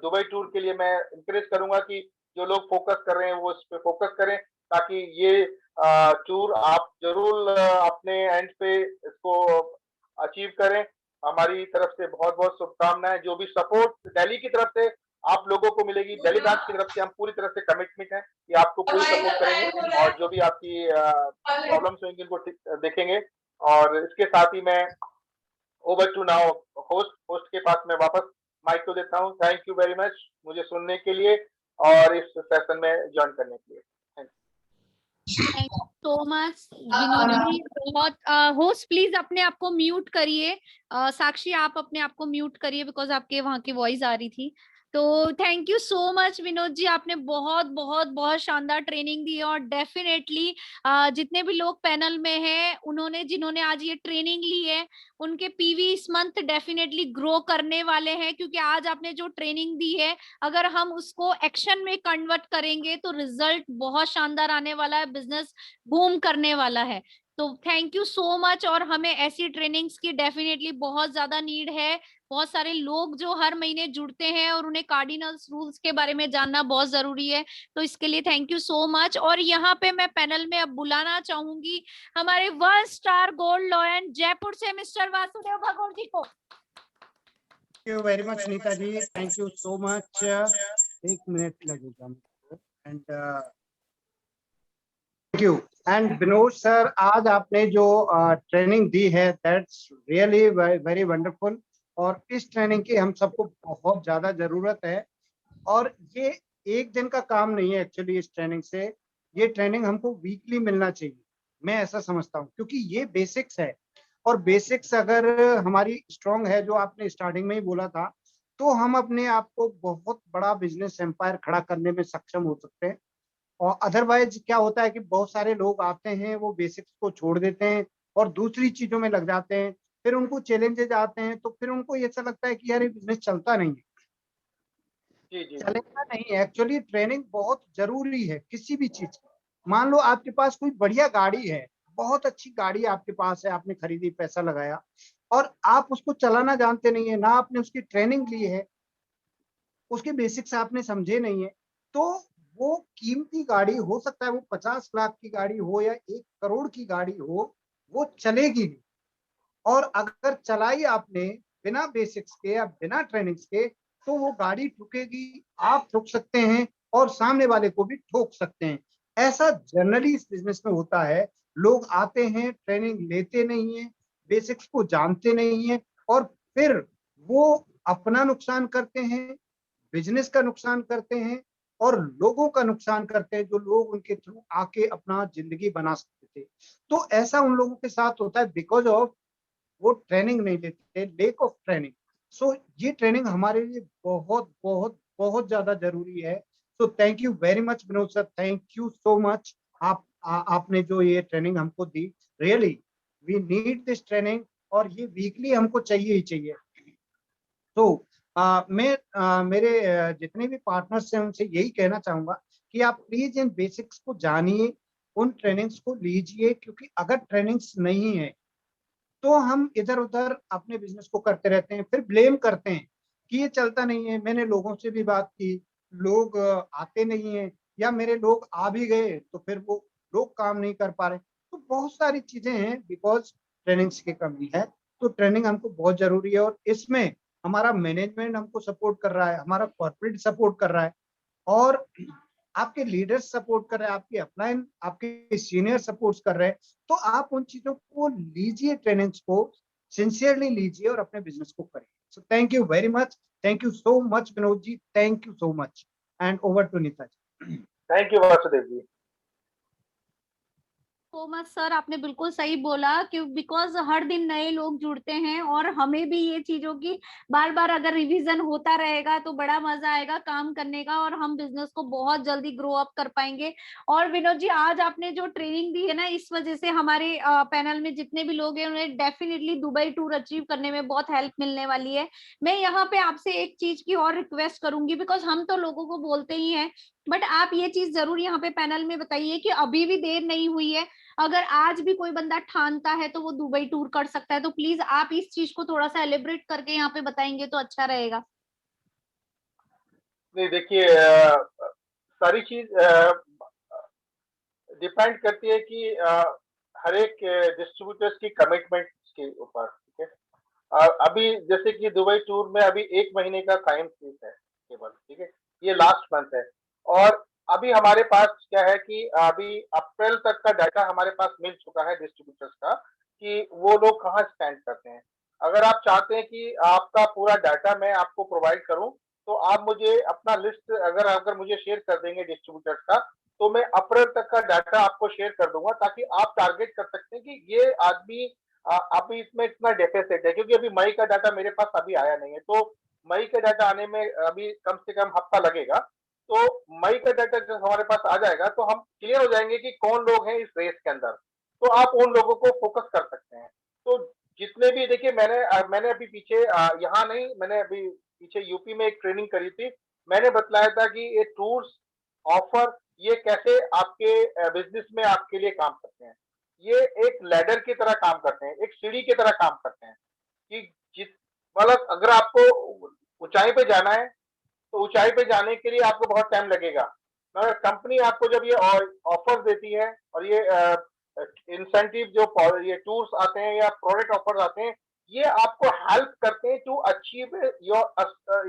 दुबई टूर के लिए मैं इंकरेज करूंगा कि जो लोग फोकस कर रहे हैं वो इस पे फोकस करें, ताकि ये टूर आप जरूर अपने एंड पे इसको अचीव करें। हमारी तरफ से बहुत बहुत शुभकामनाएं। जो भी सपोर्ट दिल्ली की तरफ से आप लोगों को मिलेगी। दिल्ली ब्रांच की तरफ से हम पूरी तरह से कमिटमेंट है कि आपको पूरी सपोर्ट करेंगे और जो भी आपकी प्रॉब्लम्स होंगी उनको देखेंगे। और इसके साथ ही मैं ओवर टू नाउ होस्ट के पास मैं वापस माइक को देता हूँ। थैंक यू वेरी मच मुझे सुनने के लिए और इस सेशन में ज्वाइन करने के लिए। Thank you so much Vinod ji. बहुत होस्ट प्लीज अपने आप को म्यूट करिए। साक्षी आप अपने आप को म्यूट करिए बिकॉज आपके वहां की वॉइस आ रही थी। तो thank you so much Vinod ji, आपने बहुत बहुत बहुत शानदार ट्रेनिंग दी है और डेफिनेटली जितने भी लोग पैनल में हैं उन्होंने जिन्होंने आज ये ट्रेनिंग ली है उनके पीवी इस मंथ डेफिनेटली ग्रो करने वाले हैं, क्योंकि आज आपने जो ट्रेनिंग दी है अगर हम उसको एक्शन में कन्वर्ट करेंगे तो रिजल्ट बहुत शानदार आने वाला है, बिजनेस बूम करने वाला है। तो थैंक यू सो मच। और हमें ऐसी ट्रेनिंग्स की डेफिनेटली बहुत ज्यादा नीड है। बहुत सारे लोग जो हर महीने जुड़ते हैं और उन्हें कार्डिनल्स रूल्स के बारे में जानना बहुत जरूरी है। तो इसके लिए थैंक यू सो मच। और यहाँ पे मैं पैनल में अब बुलाना चाहूंगी हमारे 1 स्टार गोल्ड लॉयन जयपुर से मिस्टर वासुदेव भगोर जी को। Thank you very much Neeta ji, thank you so much. 1 minute लगेगा मुझको and thank you. And Vinod sir, आज आपने जो ट्रेनिंग दी है दैट्स रियली वेरी वंडरफुल और इस ट्रेनिंग की हम सबको बहुत ज्यादा जरूरत है। और ये एक दिन का काम नहीं है एक्चुअली, इस ट्रेनिंग से ये ट्रेनिंग हमको वीकली मिलना चाहिए, मैं ऐसा समझता हूँ, क्योंकि ये बेसिक्स है और बेसिक्स अगर हमारी स्ट्रांग है जो आपने स्टार्टिंग में ही बोला था तो हम अपने आप को बहुत बड़ा बिजनेस एम्पायर खड़ा करने में सक्षम हो सकते हैं। और अदरवाइज क्या होता है कि बहुत सारे लोग आते हैं वो बेसिक्स को छोड़ देते हैं और दूसरी चीजों में लग जाते हैं, फिर उनको चैलेंजेस आते हैं तो फिर उनको ऐसा लगता है कि यार ये बिजनेस चलता नहीं है। जी जी चलेगा नहीं, एक्चुअली ट्रेनिंग बहुत जरूरी है किसी भी चीज की। मान लो आपके पास कोई बढ़िया गाड़ी है, बहुत अच्छी गाड़ी आपके पास है, आपने खरीदी, पैसा लगाया और आप उसको चलाना जानते नहीं है, ना आपने उसकी ट्रेनिंग ली है, उसके बेसिक्स आपने समझे नहीं है, तो वो कीमती गाड़ी हो सकता है वो 50 लाख की गाड़ी हो या 1 करोड़ की गाड़ी हो, वो चलेगी नहीं। और अगर चलाई आपने बिना बेसिक्स के या बिना ट्रेनिंग्स के तो वो गाड़ी ठुकेगी, आप ठुक सकते हैं और सामने वाले को भी ठोक सकते हैं। ऐसा जनरली इस बिजनेस में होता है। लोग आते हैं, ट्रेनिंग लेते नहीं है, बेसिक्स को जानते नहीं है और फिर वो अपना नुकसान करते हैं, बिजनेस का नुकसान करते हैं और लोगों का नुकसान करते हैं जो लोग उनके थ्रू आके अपना जिंदगी बना सकते थे। तो ऐसा उन लोगों के साथ होता है बिकॉज ऑफ वो ट्रेनिंग नहीं लेते, लेक ऑफ ट्रेनिंग। सो ये ट्रेनिंग हमारे लिए बहुत बहुत बहुत ज्यादा जरूरी है। So thank you very much Vinod sir, thank you so much. आपने जो ये ट्रेनिंग हमको दी, really we need this training और ये वीकली हमको चाहिए ही चाहिए। तो मैं मेरे जितने भी पार्टनर्स हैं उनसे यही कहना चाहूंगा कि आप प्लीज इन बेसिक्स को जानिए, उन ट्रेनिंग्स को लीजिए, क्योंकि अगर ट्रेनिंग्स नहीं है तो हम इधर उधर अपने बिजनेस को करते रहते हैं, फिर ब्लेम करते हैं कि ये चलता नहीं है। मैंने लोगों से भी बात की, लोग आते नहीं है या मेरे लोग आ भी गए तो फिर वो लोग काम नहीं कर पा रहे। तो बहुत सारी चीजें हैं बिकॉज ट्रेनिंग्स की कमी है। तो ट्रेनिंग हमको बहुत जरूरी है और इसमें हमारा मैनेजमेंट हमको सपोर्ट कर रहा है, हमारा कॉर्पोरेट सपोर्ट कर रहा है और आपके लीडर्स सपोर्ट कर रहे हैं, आपके अपलाइन, आपके सीनियर सपोर्ट कर रहे हैं। तो आप उन चीजों को लीजिए, ट्रेनिंग्स को सिंसियरली लीजिए और अपने बिजनेस को करिए। So thank you very much, thank you so much Vinod ji, thank you so much and over to Neeta ji. Thank you Vasudev ji. So much sir, आपने बिल्कुल सही बोला कि बिकॉज हर दिन नए लोग जुड़ते हैं और हमें भी ये चीजों की बार बार अगर रिवीजन होता रहेगा तो बड़ा मजा आएगा काम करने का और हम बिजनेस को बहुत जल्दी ग्रो अप कर पाएंगे। और विनोद जी आज आपने जो ट्रेनिंग दी है ना, इस वजह से हमारे पैनल में जितने भी लोग हैं उन्हें डेफिनेटली दुबई टूर अचीव करने में बहुत हेल्प मिलने वाली है। मैं यहाँ पे आपसे एक चीज की और रिक्वेस्ट करूंगी, बिकॉज हम तो लोगों को बोलते ही हैं बट आप ये चीज जरूर यहाँ पे पैनल में बताइए कि अभी भी देर नहीं हुई है। अगर आज भी कोई बंदा ठानता है तो वो दुबई टूर कर सकता है। तो प्लीज आप इस चीज को थोड़ा सा एलिब्रेट करके यहाँ पे बताएंगे तो अच्छा रहेगा। नहीं देखिए सारी चीज डिपेंड करती है कि हर एक डिस्ट्रीब्यूटर्स की कमिटमेंट के ऊपर। ठीक है, अभी जैसे कि दुबई टूर में अभी 1 महीने का टाइम पीस है, केवल, ठीक है, ये लास्ट मंथ है। और अभी हमारे पास क्या है कि अभी अप्रैल तक का डाटा हमारे पास मिल चुका है डिस्ट्रीब्यूटर्स का कि वो लोग कहाँ स्टैंड करते हैं। अगर आप चाहते हैं कि आपका पूरा डाटा मैं आपको प्रोवाइड करूं, तो आप मुझे अपना लिस्ट अगर अगर मुझे शेयर कर देंगे डिस्ट्रीब्यूटर्स का, तो मैं अप्रैल तक का डाटा आपको शेयर कर दूंगा, ताकि आप टारगेट कर सकते हैं कि ये आदमी अभी इसमें इतना डेफिसिट है, क्योंकि अभी मई का डाटा मेरे पास अभी आया नहीं है। तो मई का डाटा आने में अभी कम से कम हफ्ता लगेगा। तो मई का डाटा जब हमारे पास आ जाएगा तो हम क्लियर हो जाएंगे कि कौन लोग हैं इस रेस के अंदर, तो आप उन लोगों को फोकस कर सकते हैं। तो जितने भी देखिए, मैंने अभी पीछे यहाँ नहीं, मैंने अभी पीछे यूपी में एक ट्रेनिंग करी थी। मैंने बतलाया था कि ये टूर्स ऑफर ये कैसे आपके बिजनेस में आपके लिए काम करते हैं। ये एक लैडर की तरह काम करते हैं, एक सीढ़ी की तरह काम करते हैं कि जिस मतलब अगर आपको ऊंचाई पे जाना है, तो ऊंचाई पे जाने के लिए आपको बहुत टाइम लगेगा, मगर कंपनी आपको जब ये ऑफर देती है और ये इंसेंटिव जो ये टूर्स आते हैं या प्रोडक्ट ऑफर आते हैं, ये आपको हेल्प करते हैं to achieve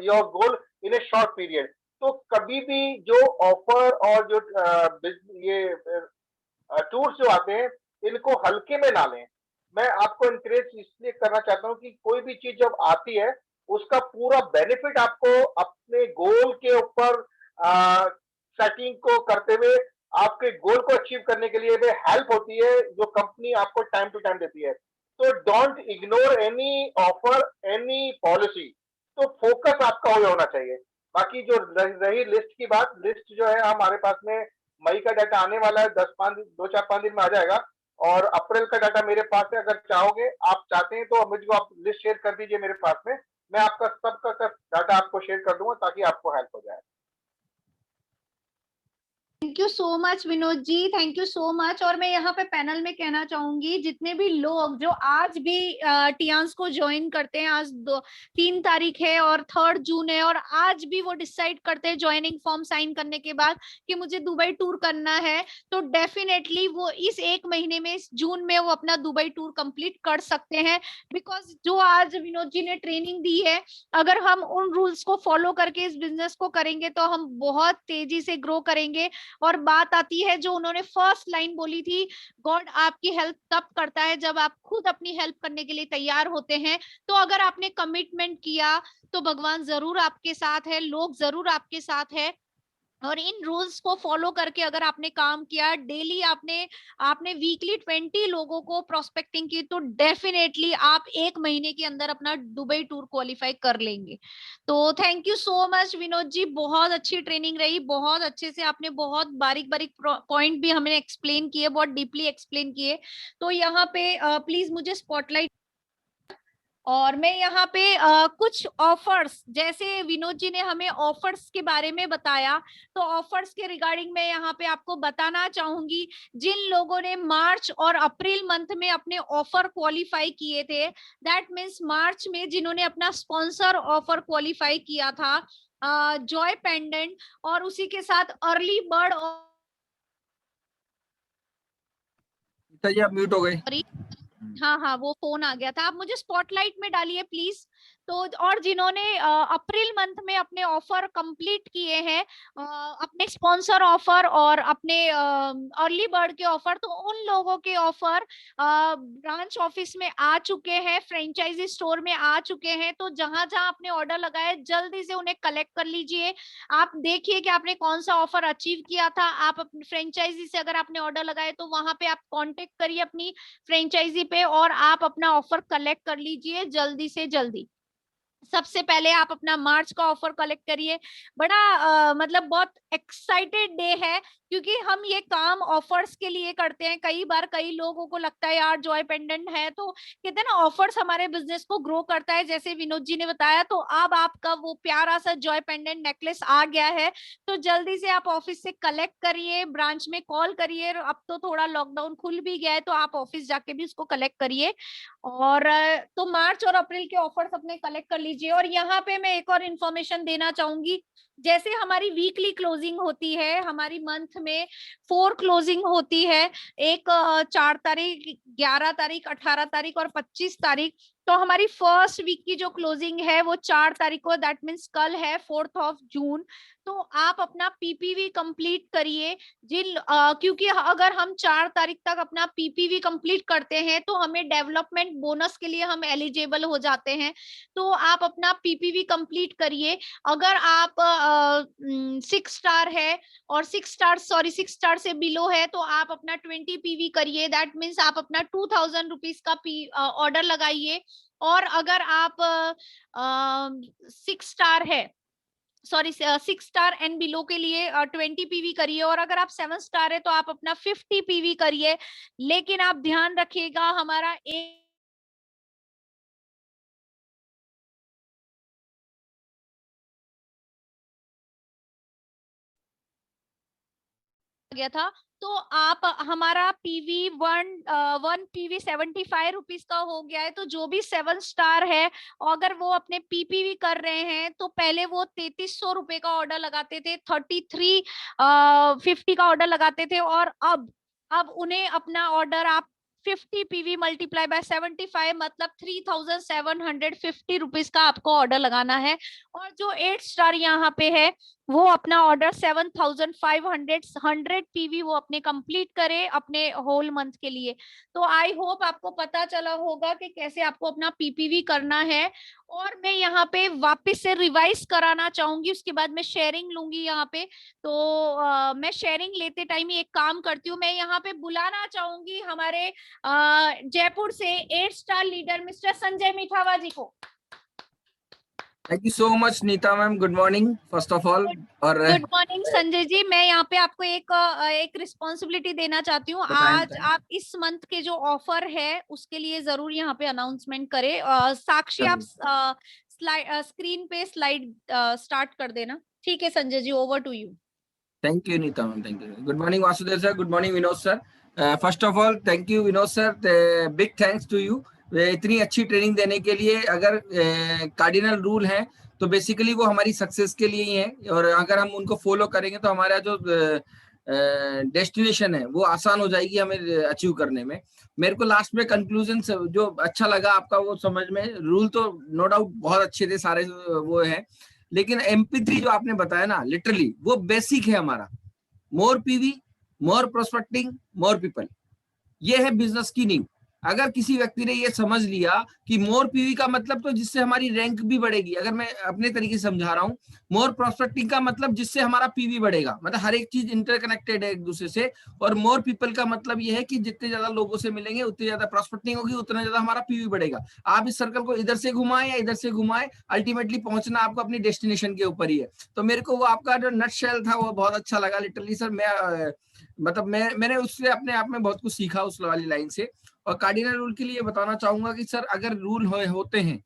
your goal in a short period. तो कभी भी जो ऑफर और जो ये टूर्स जो आते हैं, इनको हल्के में ना लें। मैं आपको इंकरेज इसलिए करना चाहता हूँ कि कोई भी चीज जब आती है, उसका पूरा बेनिफिट आपको अपने गोल के ऊपर सेटिंग को करते हुए आपके गोल को अचीव करने के लिए भी हेल्प होती है, जो कंपनी आपको टाइम टू टाइम देती है। तो don't ignore any offer, any policy. तो फोकस आपका वही होना चाहिए। बाकी जो रही लिस्ट की बात, लिस्ट जो है हमारे पास में मई का डाटा आने वाला है, 2-4-5 दिन में आ जाएगा। और अप्रैल का डाटा मेरे पास है, अगर चाहोगे, आप चाहते हैं तो मुझको आप लिस्ट शेयर कर दीजिए मेरे पास में, मैं आपका सबका डाटा आपको शेयर कर दूंगा ताकि आपको हेल्प हो जाए। Thank you so much Vinod ji, thank you so much. और मैं यहाँ पे पैनल में कहना चाहूंगी, जितने भी लोग जो आज भी टियांस को ज्वाइन करते हैं, आज 3 तारीख है और 3 जून है, और आज भी वो डिसाइड करते हैं ज्वाइनिंग फॉर्म साइन करने के बाद कि मुझे दुबई टूर करना है, तो डेफिनेटली वो इस 1 महीने में, इस जून में वो अपना दुबई टूर कंप्लीट कर सकते हैं। बिकॉज जो आज विनोद जी ने ट्रेनिंग दी है, अगर हम उन रूल्स को फॉलो करके इस बिजनेस को करेंगे तो हम बहुत तेजी से ग्रो करेंगे। और बात आती है जो उन्होंने फर्स्ट लाइन बोली थी, गॉड आपकी हेल्प तब करता है जब आप खुद अपनी हेल्प करने के लिए तैयार होते हैं। तो अगर आपने कमिटमेंट किया तो भगवान जरूर आपके साथ है, लोग जरूर आपके साथ है। और इन रूल्स को फॉलो करके अगर आपने काम किया, डेली आपने आपने वीकली 20 लोगों को प्रोस्पेक्टिंग की, तो डेफिनेटली आप 1 महीने के अंदर अपना दुबई टूर क्वालिफाई कर लेंगे। तो thank you so much Vinod ji, बहुत अच्छी ट्रेनिंग रही, बहुत अच्छे से आपने बहुत बारीक बारीक पॉइंट भी हमें एक्सप्लेन किए, बहुत डीपली एक्सप्लेन किए। तो यहाँ पे प्लीज मुझे स्पॉटलाइट। और मैं यहाँ पे कुछ ऑफर्स, जैसे विनोद जी ने हमें ऑफर्स के बारे में बताया, तो ऑफर्स के रिगार्डिंग मैं यहाँ पे आपको बताना चाहूंगी, जिन लोगों ने मार्च और अप्रैल मंथ में अपने ऑफर क्वालिफाई किए थे, दैट मीन्स मार्च में जिन्होंने अपना स्पॉन्सर ऑफर क्वालिफाई किया था, जॉय पेंडेंट, और उसी के साथ अर्ली बर्ड, जी आप म्यूट हो गए। हाँ हाँ वो फोन आ गया था, आप मुझे स्पॉटलाइट में डालिए प्लीज। तो और जिन्होंने अप्रैल मंथ में अपने ऑफर कंप्लीट किए हैं, अपने स्पॉन्सर ऑफर और अपने अर्ली बर्ड के ऑफर, तो उन लोगों के ऑफर ब्रांच ऑफिस में आ चुके हैं, फ्रेंचाइजी स्टोर में आ चुके हैं। तो जहां जहां आपने ऑर्डर लगाए, जल्दी से उन्हें कलेक्ट कर लीजिए। आप देखिए कि आपने कौन सा ऑफर अचीव किया था। आप अपनी फ्रेंचाइजी से अगर आपने ऑर्डर लगाए तो वहां पे आप कांटेक्ट करिए अपनी फ्रेंचाइजी पे, और आप अपना ऑफर कलेक्ट कर लीजिए जल्दी से जल्दी। सबसे पहले आप अपना मार्च का ऑफर कलेक्ट करिए। बड़ा मतलब बहुत एक्साइटेड डे है, क्योंकि हम ये काम ऑफर्स के लिए करते हैं। कई बार कई लोगों को लगता है यार जॉय पेंडेंट है, तो कहते हैं ना ऑफर्स हमारे बिजनेस को ग्रो करता है, जैसे विनोद जी ने बताया। तो अब आपका वो प्यारा सा जॉय पेंडेंट नेकलेस आ गया है, तो जल्दी से आप ऑफिस से कलेक्ट करिए, ब्रांच में कॉल करिए। अब तो थोड़ा लॉकडाउन खुल भी गया है, तो आप ऑफिस जाके भी उसको कलेक्ट करिए। और तो मार्च और अप्रैल के ऑफर्स अपने कलेक्ट कर लीजिए। और यहाँ पे मैं एक और इन्फॉर्मेशन देना चाहूंगी, जैसे हमारी वीकली क्लोजिंग होती है, हमारी मंथ में 4 क्लोजिंग होती है, एक 4 तारीख, 11 तारीख, 18 तारीख और 25 तारीख। तो हमारी फर्स्ट वीक की जो क्लोजिंग है वो 4 तारीख को, दैट मीन्स कल है 4 जून। तो आप अपना पीपीवी कंप्लीट करिए। क्योंकि अगर हम 4 तारीख तक अपना पीपीवी कंप्लीट करते हैं तो हमें डेवलपमेंट बोनस के लिए हम एलिजिबल हो जाते हैं। तो आप अपना पीपीवी कंप्लीट करिए। अगर आप 6 स्टार है और 6 स्टार से बिलो है तो आप अपना 20 पीवी करिए, दैट मीन्स आप अपना 2000 रुपीज का ऑर्डर लगाइए। और अगर आप 6 स्टार है, 6 स्टार एंड बिलो के लिए 20 पीवी करिए। और अगर आप 7 स्टार है तो आप अपना 50 पीवी करिए। लेकिन आप ध्यान रखिएगा, हमारा गया था। तो आप हमारा पीवी 1 पीवी 75 रुपीज का हो गया है। तो जो भी 7 स्टार है, अगर वो अपने पीपीवी कर रहे हैं तो पहले वो 3300 रुपए का ऑर्डर लगाते थे, 3350 का ऑर्डर लगाते थे। और अब उन्हें अपना ऑर्डर आप 50 पीवी मल्टीप्लाई बाय 75 मतलब 3750 रुपीज का आपको ऑर्डर लगाना है। और जो 8 स्टार यहाँ पे है वो अपना ऑर्डर 7500 पीवी वो अपने कंप्लीट करे अपने होल मंथ के लिए। तो आई होप आपको पता चला होगा कि कैसे आपको अपना पीपीवी करना है। और मैं यहाँ पे वापस से रिवाइज कराना चाहूंगी, उसके बाद मैं शेयरिंग लूंगी यहाँ पे। तो मैं शेयरिंग लेते टाइम ही एक काम करती हूँ, मैं यहाँ पे बुलाना चाहूंगी हमारे जयपुर से 8 star leader mister Sanjay Mithawa ji को। Thank you so much Nita ma'am, good morning first of all. और गुड मॉर्निंग संजय जी, मैं यहाँ पे आपको एक रिस्पॉन्सिबिलिटी देना चाहती हूँ। आज आप इस मंथ के जो ऑफर है उसके लिए जरूर यहाँ पे अनाउंसमेंट करें। साक्षी आप स्क्रीन पे स्लाइड स्टार्ट कर देना। ठीक है Sanjay ji, over to you. Thank you Nita ma'am, thank you. Good morning Vasudev sir, good morning Vinod sir. First of all thank you Vinod sir, big thanks to you इतनी अच्छी ट्रेनिंग देने के लिए। अगर कार्डिनल रूल है तो बेसिकली वो हमारी सक्सेस के लिए ही है, और अगर हम उनको फॉलो करेंगे तो हमारा जो डेस्टिनेशन है वो आसान हो जाएगी हमें अचीव करने में। मेरे को लास्ट में कंक्लूजन जो अच्छा लगा आपका वो समझ में, रूल तो नो डाउट बहुत अच्छे थे सारे वो है, लेकिन MP3 जो आपने बताया ना, लिटरली वो बेसिक है हमारा। मोर पीवी, मोर प्रोस्पेक्टिंग, मोर पीपल, ये है बिजनेस की नींव। अगर किसी व्यक्ति ने ये समझ लिया कि मोर पीवी का मतलब तो जिससे हमारी रैंक भी बढ़ेगी, अगर मैं अपने तरीके से समझा रहा हूँ, मोर प्रोस्पेक्टिंग का मतलब जिससे हमारा पीवी बढ़ेगा, मतलब हर एक चीज इंटरकनेक्टेड है एक दूसरे से। और मोर पीपल का मतलब ये है कि जितने ज्यादा लोगों से मिलेंगे उतनी ज्यादा प्रोस्पेक्टिंग होगी, उतना ज्यादा हमारा पीवी बढ़ेगा। आप इस सर्कल को इधर से घुमाएं या इधर से घुमाएं, अल्टीमेटली पहुंचना आपको अपनी डेस्टिनेशन के ऊपर ही है। तो मेरे को वो आपका जो नटशेल था वो बहुत अच्छा लगा लिटरली सर। मतलब मैंने उससे अपने आप में बहुत कुछ सीखा उस वाली लाइन से। और कार्डिनल रूल के लिए बताना चाहूंगा कि सर अगर रूल होते हैं,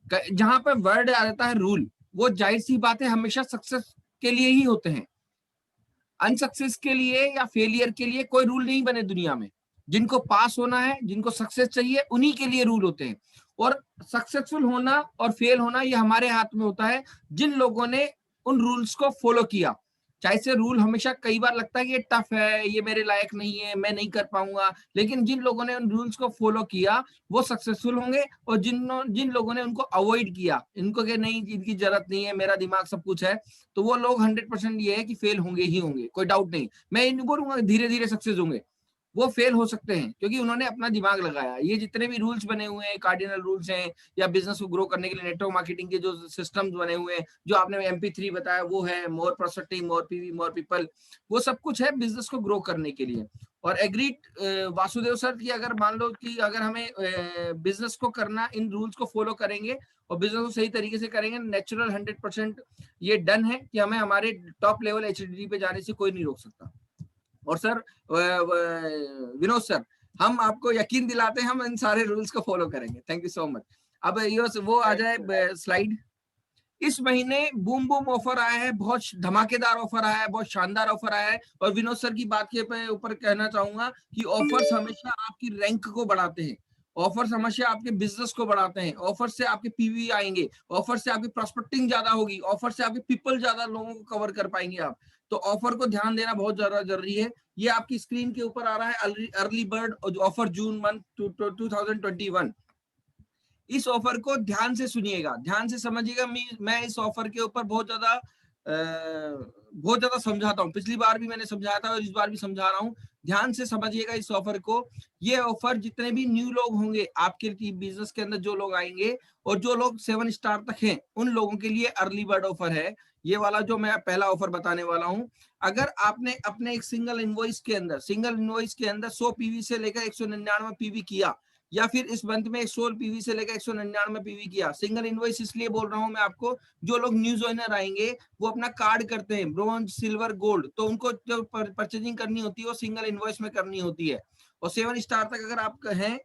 जहां पर वर्ड आ जाता है रूल, वो जाहिर सी बात है हमेशा सक्सेस के लिए ही होते हैं। अनसक्सेस के लिए या फेलियर के लिए कोई रूल नहीं बने दुनिया में। जिनको पास होना है, जिनको सक्सेस चाहिए, उन्हीं के लिए रूल होते हैं। और सक्सेसफुल होना और फेल होना ये हमारे हाथ में होता है, जिन लोगों ने उन रूल्स को फॉलो किया। चाहे से रूल हमेशा कई बार लगता है कि ये टफ है, ये मेरे लायक नहीं है, मैं नहीं कर पाऊंगा, लेकिन जिन लोगों ने उन रूल्स को फॉलो किया वो सक्सेसफुल होंगे। और जिन लोगों ने उनको अवॉइड किया, इनको कि नहीं इनकी जरूरत नहीं है, मेरा दिमाग सब कुछ है, तो वो लोग 100% ये है कि फेल होंगे ही होंगे, कोई डाउट नहीं। मैं इनको बोलूंगा धीरे धीरे सक्सेस होंगे, वो फेल हो सकते हैं क्योंकि उन्होंने अपना दिमाग लगाया। ये जितने भी रूल्स बने हुए हैं, कार्डिनल रूल्स हैं, या बिजनेस को ग्रो करने के लिए नेटवर्क मार्केटिंग के जो सिस्टम्स बने हुए हैं, जो आपने MP3 बताया वो है मोर प्रोस्पेक्टिंग, मोर पीवी, मोर पीपल, वो सब कुछ है बिजनेस को ग्रो करने के लिए। और एग्रीड वासुदेव सर की, अगर मान लो कि अगर हमें बिजनेस को करना, इन रूल्स को फॉलो करेंगे और बिजनेस को सही तरीके से करेंगे, नेचुरल 100% ये डन है कि हमें हमारे टॉप लेवल HDD पे जाने से कोई नहीं रोक सकता। और सर विनोद सर, हम आपको यकीन दिलाते हैं हम इन सारे रूल्स को फॉलो करेंगे। Thank you so much. अब ये वो आ जाए स्लाइड। इस महीने बूम बूम ऑफर आया है, बहुत धमाकेदार ऑफर आया है, बहुत शानदार ऑफर आया है। और विनोद सर की बात के ऊपर कहना चाहूंगा कि ऑफर्स हमेशा आपकी रैंक को बढ़ाते हैं। ऑफर्स हमेशा आपके बिजनेस को बढ़ाते हैं, ऑफर से आपके पीवी आएंगे, ऑफर से आपकी प्रॉस्पेक्टिंग ज्यादा होगी, ऑफर से आपके पीपल ज्यादा लोगों को कवर कर पाएंगे आप। तो ऑफर को ध्यान देना बहुत ज्यादा जरूरी है। ये आपकी स्क्रीन के ऊपर आ रहा है early bird offer June month 2021। इस ऑफर को ध्यान से सुनिएगा, ध्यान से समझिएगा। मैं इस ऑफर के ऊपर बहुत ज्यादा समझाता हूँ, पिछली बार भी मैंने समझाया था और इस बार भी समझा रहा हूँ। ध्यान से समझिएगा इस ऑफर को। ये ऑफर जितने भी न्यू लोग होंगे आपके बिजनेस के अंदर, जो लोग आएंगे और जो लोग 7 स्टार तक हैं, उन लोगों के लिए अर्ली बर्ड ऑफर है ये वाला जो मैं पहला ऑफर बताने वाला हूँ। अगर आपने अपने एक सिंगल इनवॉइस के अंदर 100 पीवी से लेकर 199 पीवी किया, या फिर इस मंथ में 16 पीवी से लेकर 199 पीवी किया, सिंगल इनवॉइस इसलिए बोल रहा हूं मैं आपको, जो लोग न्यू जॉइनर आएंगे वो अपना कार्ड करते हैं ब्रॉन्ज, सिल्वर, गोल्ड, तो उनको जो परचेजिंग करनी होती है वो सिंगल इनवॉइस में करनी होती है। और 7 स्टार तक अगर आप हैं,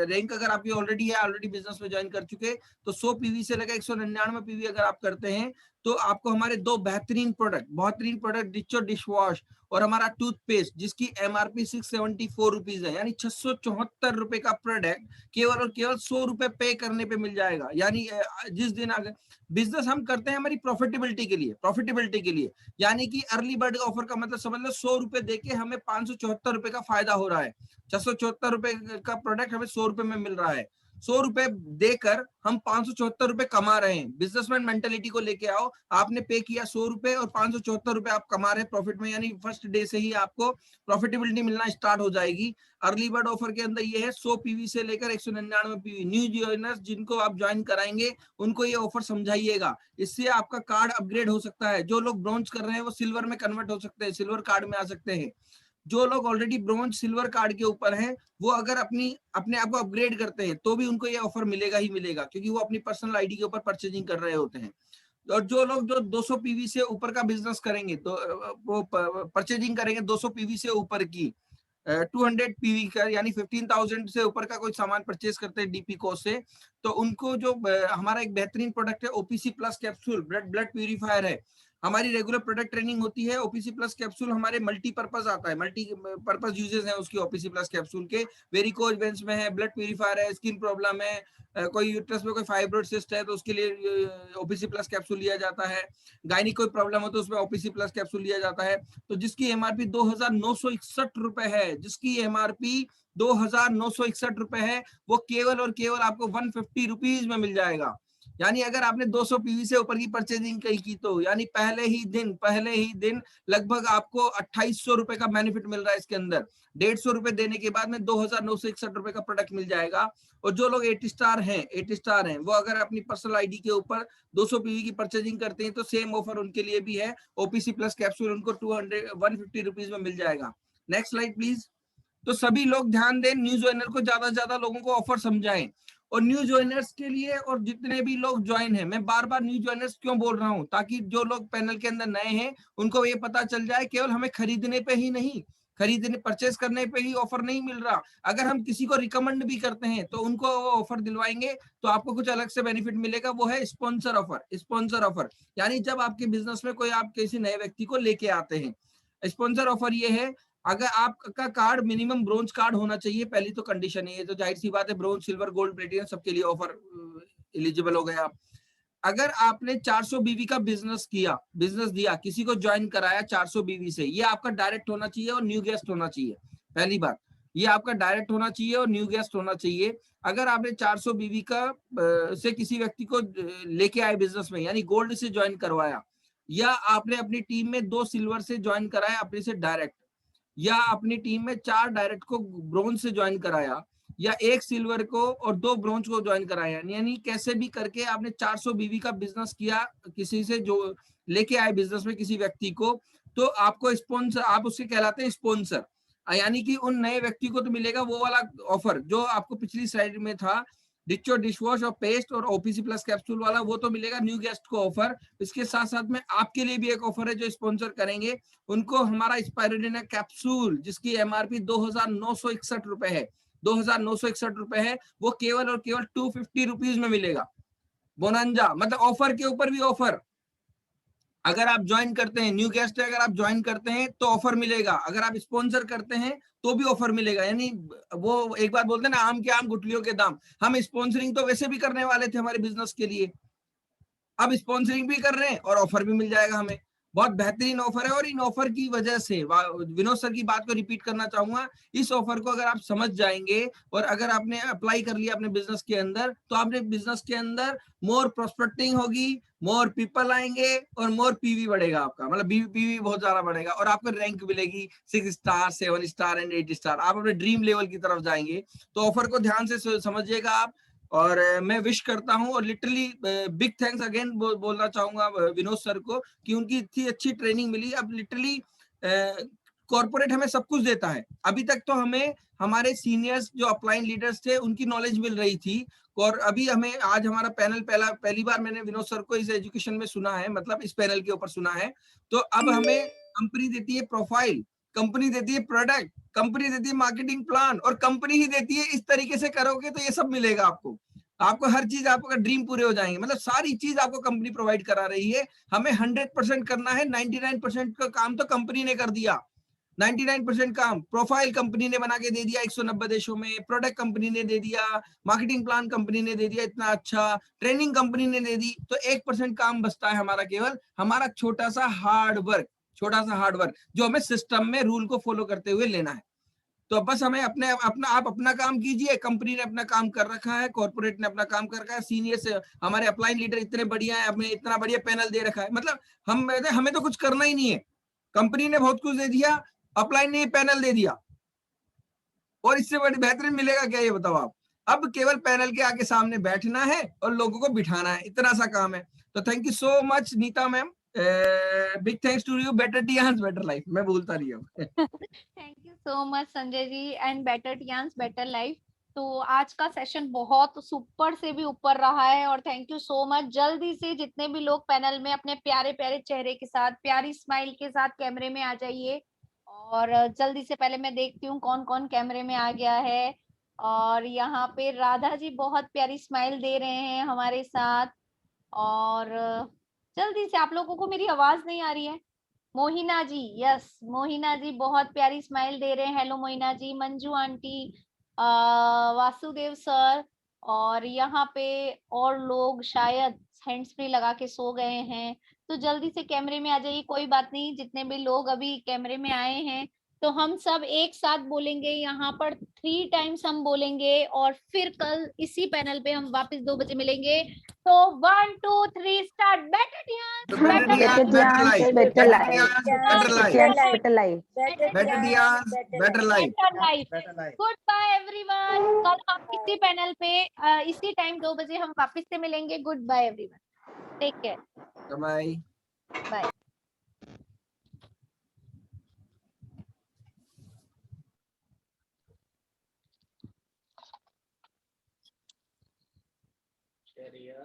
रैंक अगर आपकी ऑलरेडी है, ऑलरेडी बिजनेस में ज्वाइन कर चुके, तो 100 पीवी से लेकर 199 पीवी अगर आप करते हैं तो आपको हमारे 2 बेहतरीन प्रोडक्ट डिचो डिश वॉश और हमारा टूथपेस्ट, जिसकी एमआरपी 674 रुपीज है, यानी 674 रुपए का प्रोडक्ट केवल और केवल 100 रुपए पे करने पे मिल जाएगा। यानी जिस दिन अगर बिजनेस हम करते हैं हमारी प्रॉफिटेबिलिटी के लिए, यानी कि अर्ली बर्ड ऑफर का मतलब समझ लो 100 रुपए देके हमें 574 रुपए का फायदा हो रहा है। 674 रुपए का प्रोडक्ट हमें 100 रुपए में मिल रहा है। 100 रुपए देकर हम 574 रुपए कमा रहे हैं। बिजनेसमैन मेंटेलिटी को लेके आओ, आपने पे किया 100 रुपए और 574 रुपए आप कमा रहे हैं प्रॉफिट में, यानी फर्स्ट डे से ही आपको प्रॉफिटेबिलिटी मिलना स्टार्ट हो जाएगी। अर्ली बर्ड ऑफर के अंदर ये है 100 पीवी से लेकर 199 पीवी। न्यू जॉइनर्स जिनको आप ज्वाइन कराएंगे उनको ये ऑफर समझाइएगा, इससे आपका कार्ड अपग्रेड हो सकता है। जो लोग ब्रॉन्ज कर रहे हैं वो सिल्वर में कन्वर्ट हो सकते हैं, सिल्वर कार्ड में आ सकते हैं। जो लोग ऑलरेडी ब्रॉन्ज सिल्वर कार्ड के ऊपर हैं वो अगर अपने आप को अपग्रेड करते हैं तो भी उनको ये ऑफर मिलेगा ही मिलेगा, क्योंकि वो अपनी पर्सनल आईडी के ऊपर परचेजिंग कर रहे होते हैं। और जो लोग जो 200 पीवी से ऊपर का बिजनेस करेंगे तो वो परचेजिंग करेंगे 200 पीवी से ऊपर की 200 पीवी का, यानी 15,000 से ऊपर का कोई सामान परचेज करते हैं डीपी कोस्ट से, तो उनको जो हमारा एक बेहतरीन प्रोडक्ट है OPC plus capsule blood purifier है। हमारी रेगुलर प्रोडक्ट ट्रेनिंग होती है। ओपीसी प्लस कैप्सूल हमारे मल्टीपर्पज आता है, मल्टीपर्पज यूजेस हैं उसकी ओपीसी प्लस कैप्सूल के। वेरिकोज वेन्स में है, ब्लड प्यूरिफायर है, स्किन प्रॉब्लम है, कोई यूट्रस में कोई फाइब्रोइड सिस्ट है तो उसके लिए ओपीसी प्लस कैप्सूल लिया जाता है। गायनी कोई प्रॉब्लम हो तो उसमें ओपीसी प्लस कैप्सूल लिया जाता है। तो जिसकी एमआरपी 2,961 रुपए है, जिसकी एमआरपी 2,961 रुपए है, वो केवल और केवल आपको 150 रुपीज में मिल जाएगा। यानी अगर आपने 200 पीवी से ऊपर की परचेजिंग की तो यानी पहले ही दिन लगभग आपको 2800 रुपए का बेनिफिट मिल रहा है इसके अंदर। 150 रुपए देने के बाद में 2,961 रुपए का प्रोडक्ट मिल जाएगा। और जो लोग 8 स्टार हैं वो अगर अपनी पर्सनल आईडी के ऊपर 200 पीवी की परचेजिंग करते हैं तो सेम ऑफर उनके लिए भी है। ओपीसी प्लस कैप्सूल उनको 150 रुपीज में मिल जाएगा। Next slide please. तो सभी लोग ध्यान दें, न्यू ज्वाइनर को ज्यादा लोगों को ऑफर समझाएं। और न्यू ज्वाइनर्स के लिए और जितने भी लोग ज्वाइन हैं, मैं बार बार न्यू ज्वाइनर्स क्यों बोल रहा हूं, ताकि जो लोग पैनल के अंदर नए हैं उनको ये पता चल जाए केवल हमें खरीदने पे ही नहीं, परचेस करने पे ही ऑफर नहीं मिल रहा। अगर हम किसी को रिकमेंड भी करते हैं तो उनको वो ऑफर दिलवाएंगे तो आपको कुछ अलग से बेनिफिट मिलेगा, वो है स्पॉन्सर ऑफर। यानी जब आपके बिजनेस में कोई आप किसी नए व्यक्ति को लेके आते हैं, स्पॉन्सर ऑफर ये है, अगर आपका कार्ड मिनिमम ब्रोंज कार्ड होना चाहिए, पहली तो कंडीशन है। ये तो जाहिर सी बात है, ब्रोंज, सिल्वर, गोल्ड, प्लेटिनम सबके लिए ऑफर एलिजिबल हो गए आप। अगर आपने 400 बीवी का बिजनेस दिया, किसी को ज्वाइन कराया 400 बीवी से, ये आपका डायरेक्ट होना चाहिए और न्यू गेस्ट होना चाहिए। पहली बात ये आपका डायरेक्ट होना चाहिए और न्यू गेस्ट होना चाहिए। अगर आपने 400 बीवी का से किसी व्यक्ति को लेके आए बिजनेस में, यानी गोल्ड से ज्वाइन करवाया, या आपने अपनी टीम में 2 सिल्वर से ज्वाइन कराया अपने से डायरेक्ट, या अपनी टीम में 4 डायरेक्ट को ब्रोंज से ज्वाइन कराया, या 1 सिल्वर को और 2 ब्रोंज को ज्वाइन कराया, यानी कैसे भी करके आपने 400 बीवी का बिजनेस किया किसी से, जो लेके आए बिजनेस में किसी व्यक्ति को, तो आपको स्पॉन्सर, आप उसके कहलाते हैं स्पॉन्सर। यानी कि उन नए व्यक्ति को तो मिलेगा वो वाला ऑफर जो आपको पिछली स्लाइड में था, डिचो डिशवॉश और पेस्ट और ओपीसी प्लस कैप्सूल वाला, वो तो मिलेगा न्यू गेस्ट को ऑफर। इसके साथ साथ में आपके लिए भी एक ऑफर है, जो स्पॉन्सर करेंगे उनको हमारा स्पाइरुलिना कैप्सूल, जिसकी एमआरपी 2,961 रुपए है, 2,961 रुपए है, वो केवल और केवल 250 रुपीज में मिलेगा। बोनंजा मतलब ऑफर के ऊपर भी ऑफर, अगर आप ज्वाइन करते हैं, न्यू गेस्ट है, अगर आप ज्वाइन करते हैं तो ऑफर मिलेगा, अगर आप स्पॉन्सर करते हैं तो भी ऑफर मिलेगा। यानी वो एक बात बोलते हैं ना, आम के आम गुठलियों के दाम। हम स्पॉन्सरिंग तो वैसे भी करने वाले थे हमारे बिजनेस के लिए, अब स्पॉन्सरिंग भी कर रहे हैं और ऑफर भी मिल जाएगा हमें। बहुत बेहतरीन ऑफर है और इन ऑफर की वजह से विनोद सर की बात को रिपीट करना चाहूंगा, इस ऑफर को अगर आप समझ जाएंगे और अगर आपने अप्लाई कर लिया अपने बिजनेस के अंदर, तो आपने बिजनेस के अंदर मोर प्रोस्पेक्टिंग होगी, मोर पीपल आएंगे और मोर पीवी बढ़ेगा आपका, मतलब पीवी बहुत ज्यादा बढ़ेगा और आपको रैंक मिलेगी 6 स्टार 7 स्टार एंड 8 स्टार, आप अपने ड्रीम लेवल की तरफ जाएंगे। तो ऑफर को ध्यान से समझिएगा आप। और मैं विश करता हूं और लिटरली बिग थैंक्स अगेन बोलना चाहूंगा विनोद सर को कि उनकी इतनी अच्छी ट्रेनिंग मिली। अब लिटरली कॉर्पोरेट हमें सब कुछ देता है, अभी तक तो हमें हमारे सीनियर्स जो अपलाइन लीडर्स थे उनकी नॉलेज मिल रही थी, और अभी हमें आज हमारा पैनल पहली बार मैंने विनोद सर को इस एजुकेशन में सुना है, मतलब इस पैनल के ऊपर सुना है। तो अब हमें कंपनी देती है प्रोफाइल, कंपनी देती है प्रोडक्ट, कंपनी देती है मार्केटिंग प्लान, और कंपनी ही देती है इस तरीके से करोगे तो ये सब मिलेगा आपको, आपको हर चीज, आपका ड्रीम पूरे हो जाएंगे, मतलब सारी चीज आपको कंपनी प्रोवाइड करा रही है। हमें 100% करना है, 99% का काम तो कंपनी ने कर दिया। 99% काम प्रोफाइल कंपनी ने बना के दे दिया 190 देशों में, प्रोडक्ट कंपनी ने दे दिया, मार्केटिंग प्लान कंपनी ने दे दिया इतना अच्छा, ट्रेनिंग कंपनी ने दे दी, तो 1% काम बचता है हमारा, केवल हमारा छोटा सा हार्ड वर्क जो हमें सिस्टम में रूल को फॉलो करते हुए लेना है। तो बस हमें आप अपना काम कीजिए, कंपनी ने अपना काम कर रखा है, कॉर्पोरेट ने अपना काम कर रखा है, सीनियर से हमारे अपलाइन लीडर इतने बढ़िया है, हमें इतना बढ़िया पैनल दे रखा है, मतलब हमें तो कुछ करना ही नहीं है, कंपनी ने बहुत कुछ दे दिया, अपलाइन ने पैनल दे दिया, और इससे बड़ी बेहतरीन मिलेगा क्या ये बताओ आप। अब केवल पैनल के आगे सामने बैठना है और लोगों को बिठाना है, इतना सा काम है। तो thank you so much Nita ma'am, big thanks to you, better Tiens better life, मैं भूलता नहीं हूँ। Thank you so much Sanjay ji, and better Tiens better life. तो आज का सेशन बहुत सुपर से भी ऊपर रहा है, और थैंक यू सो मच। जल्दी से जितने भी लोग पैनल में अपने प्यारे प्यारे चेहरे के साथ, प्यारी स्माइल के साथ कैमरे में आ जाइए, और जल्दी से पहले मैं देखती हूँ कौन कौन कैमरे में आ गया है। और यहाँ पे राधा जी बहुत प्यारी स्माइल दे रहे हैं हमारे साथ, और जल्दी से, आप लोगों को मेरी आवाज नहीं आ रही है? मोहिना जी, यस मोहिना जी बहुत प्यारी स्माइल दे रहे हैं, हेलो मोहिना जी। मंजू आंटी, वासुदेव सर, और यहाँ पे और लोग शायद हैंड्स फ्री लगा के सो गए हैं, तो जल्दी से कैमरे में आ जाइए। कोई बात नहीं, जितने भी लोग अभी कैमरे में आए हैं, तो हम सब एक साथ बोलेंगे यहाँ पर 3 टाइम्स हम बोलेंगे, और फिर कल इसी पैनल पे हम वापस 2 बजे मिलेंगे। तो 1 2 3 start. Better Tiens better Tiens better life, better Tiens better life, better Tiens better life. Better life. Goodbye everyone. कल हम इसी पैनल पे इसी टाइम 2 बजे हम वापस से मिलेंगे। Goodbye everyone, take care, bye. Bye. Area.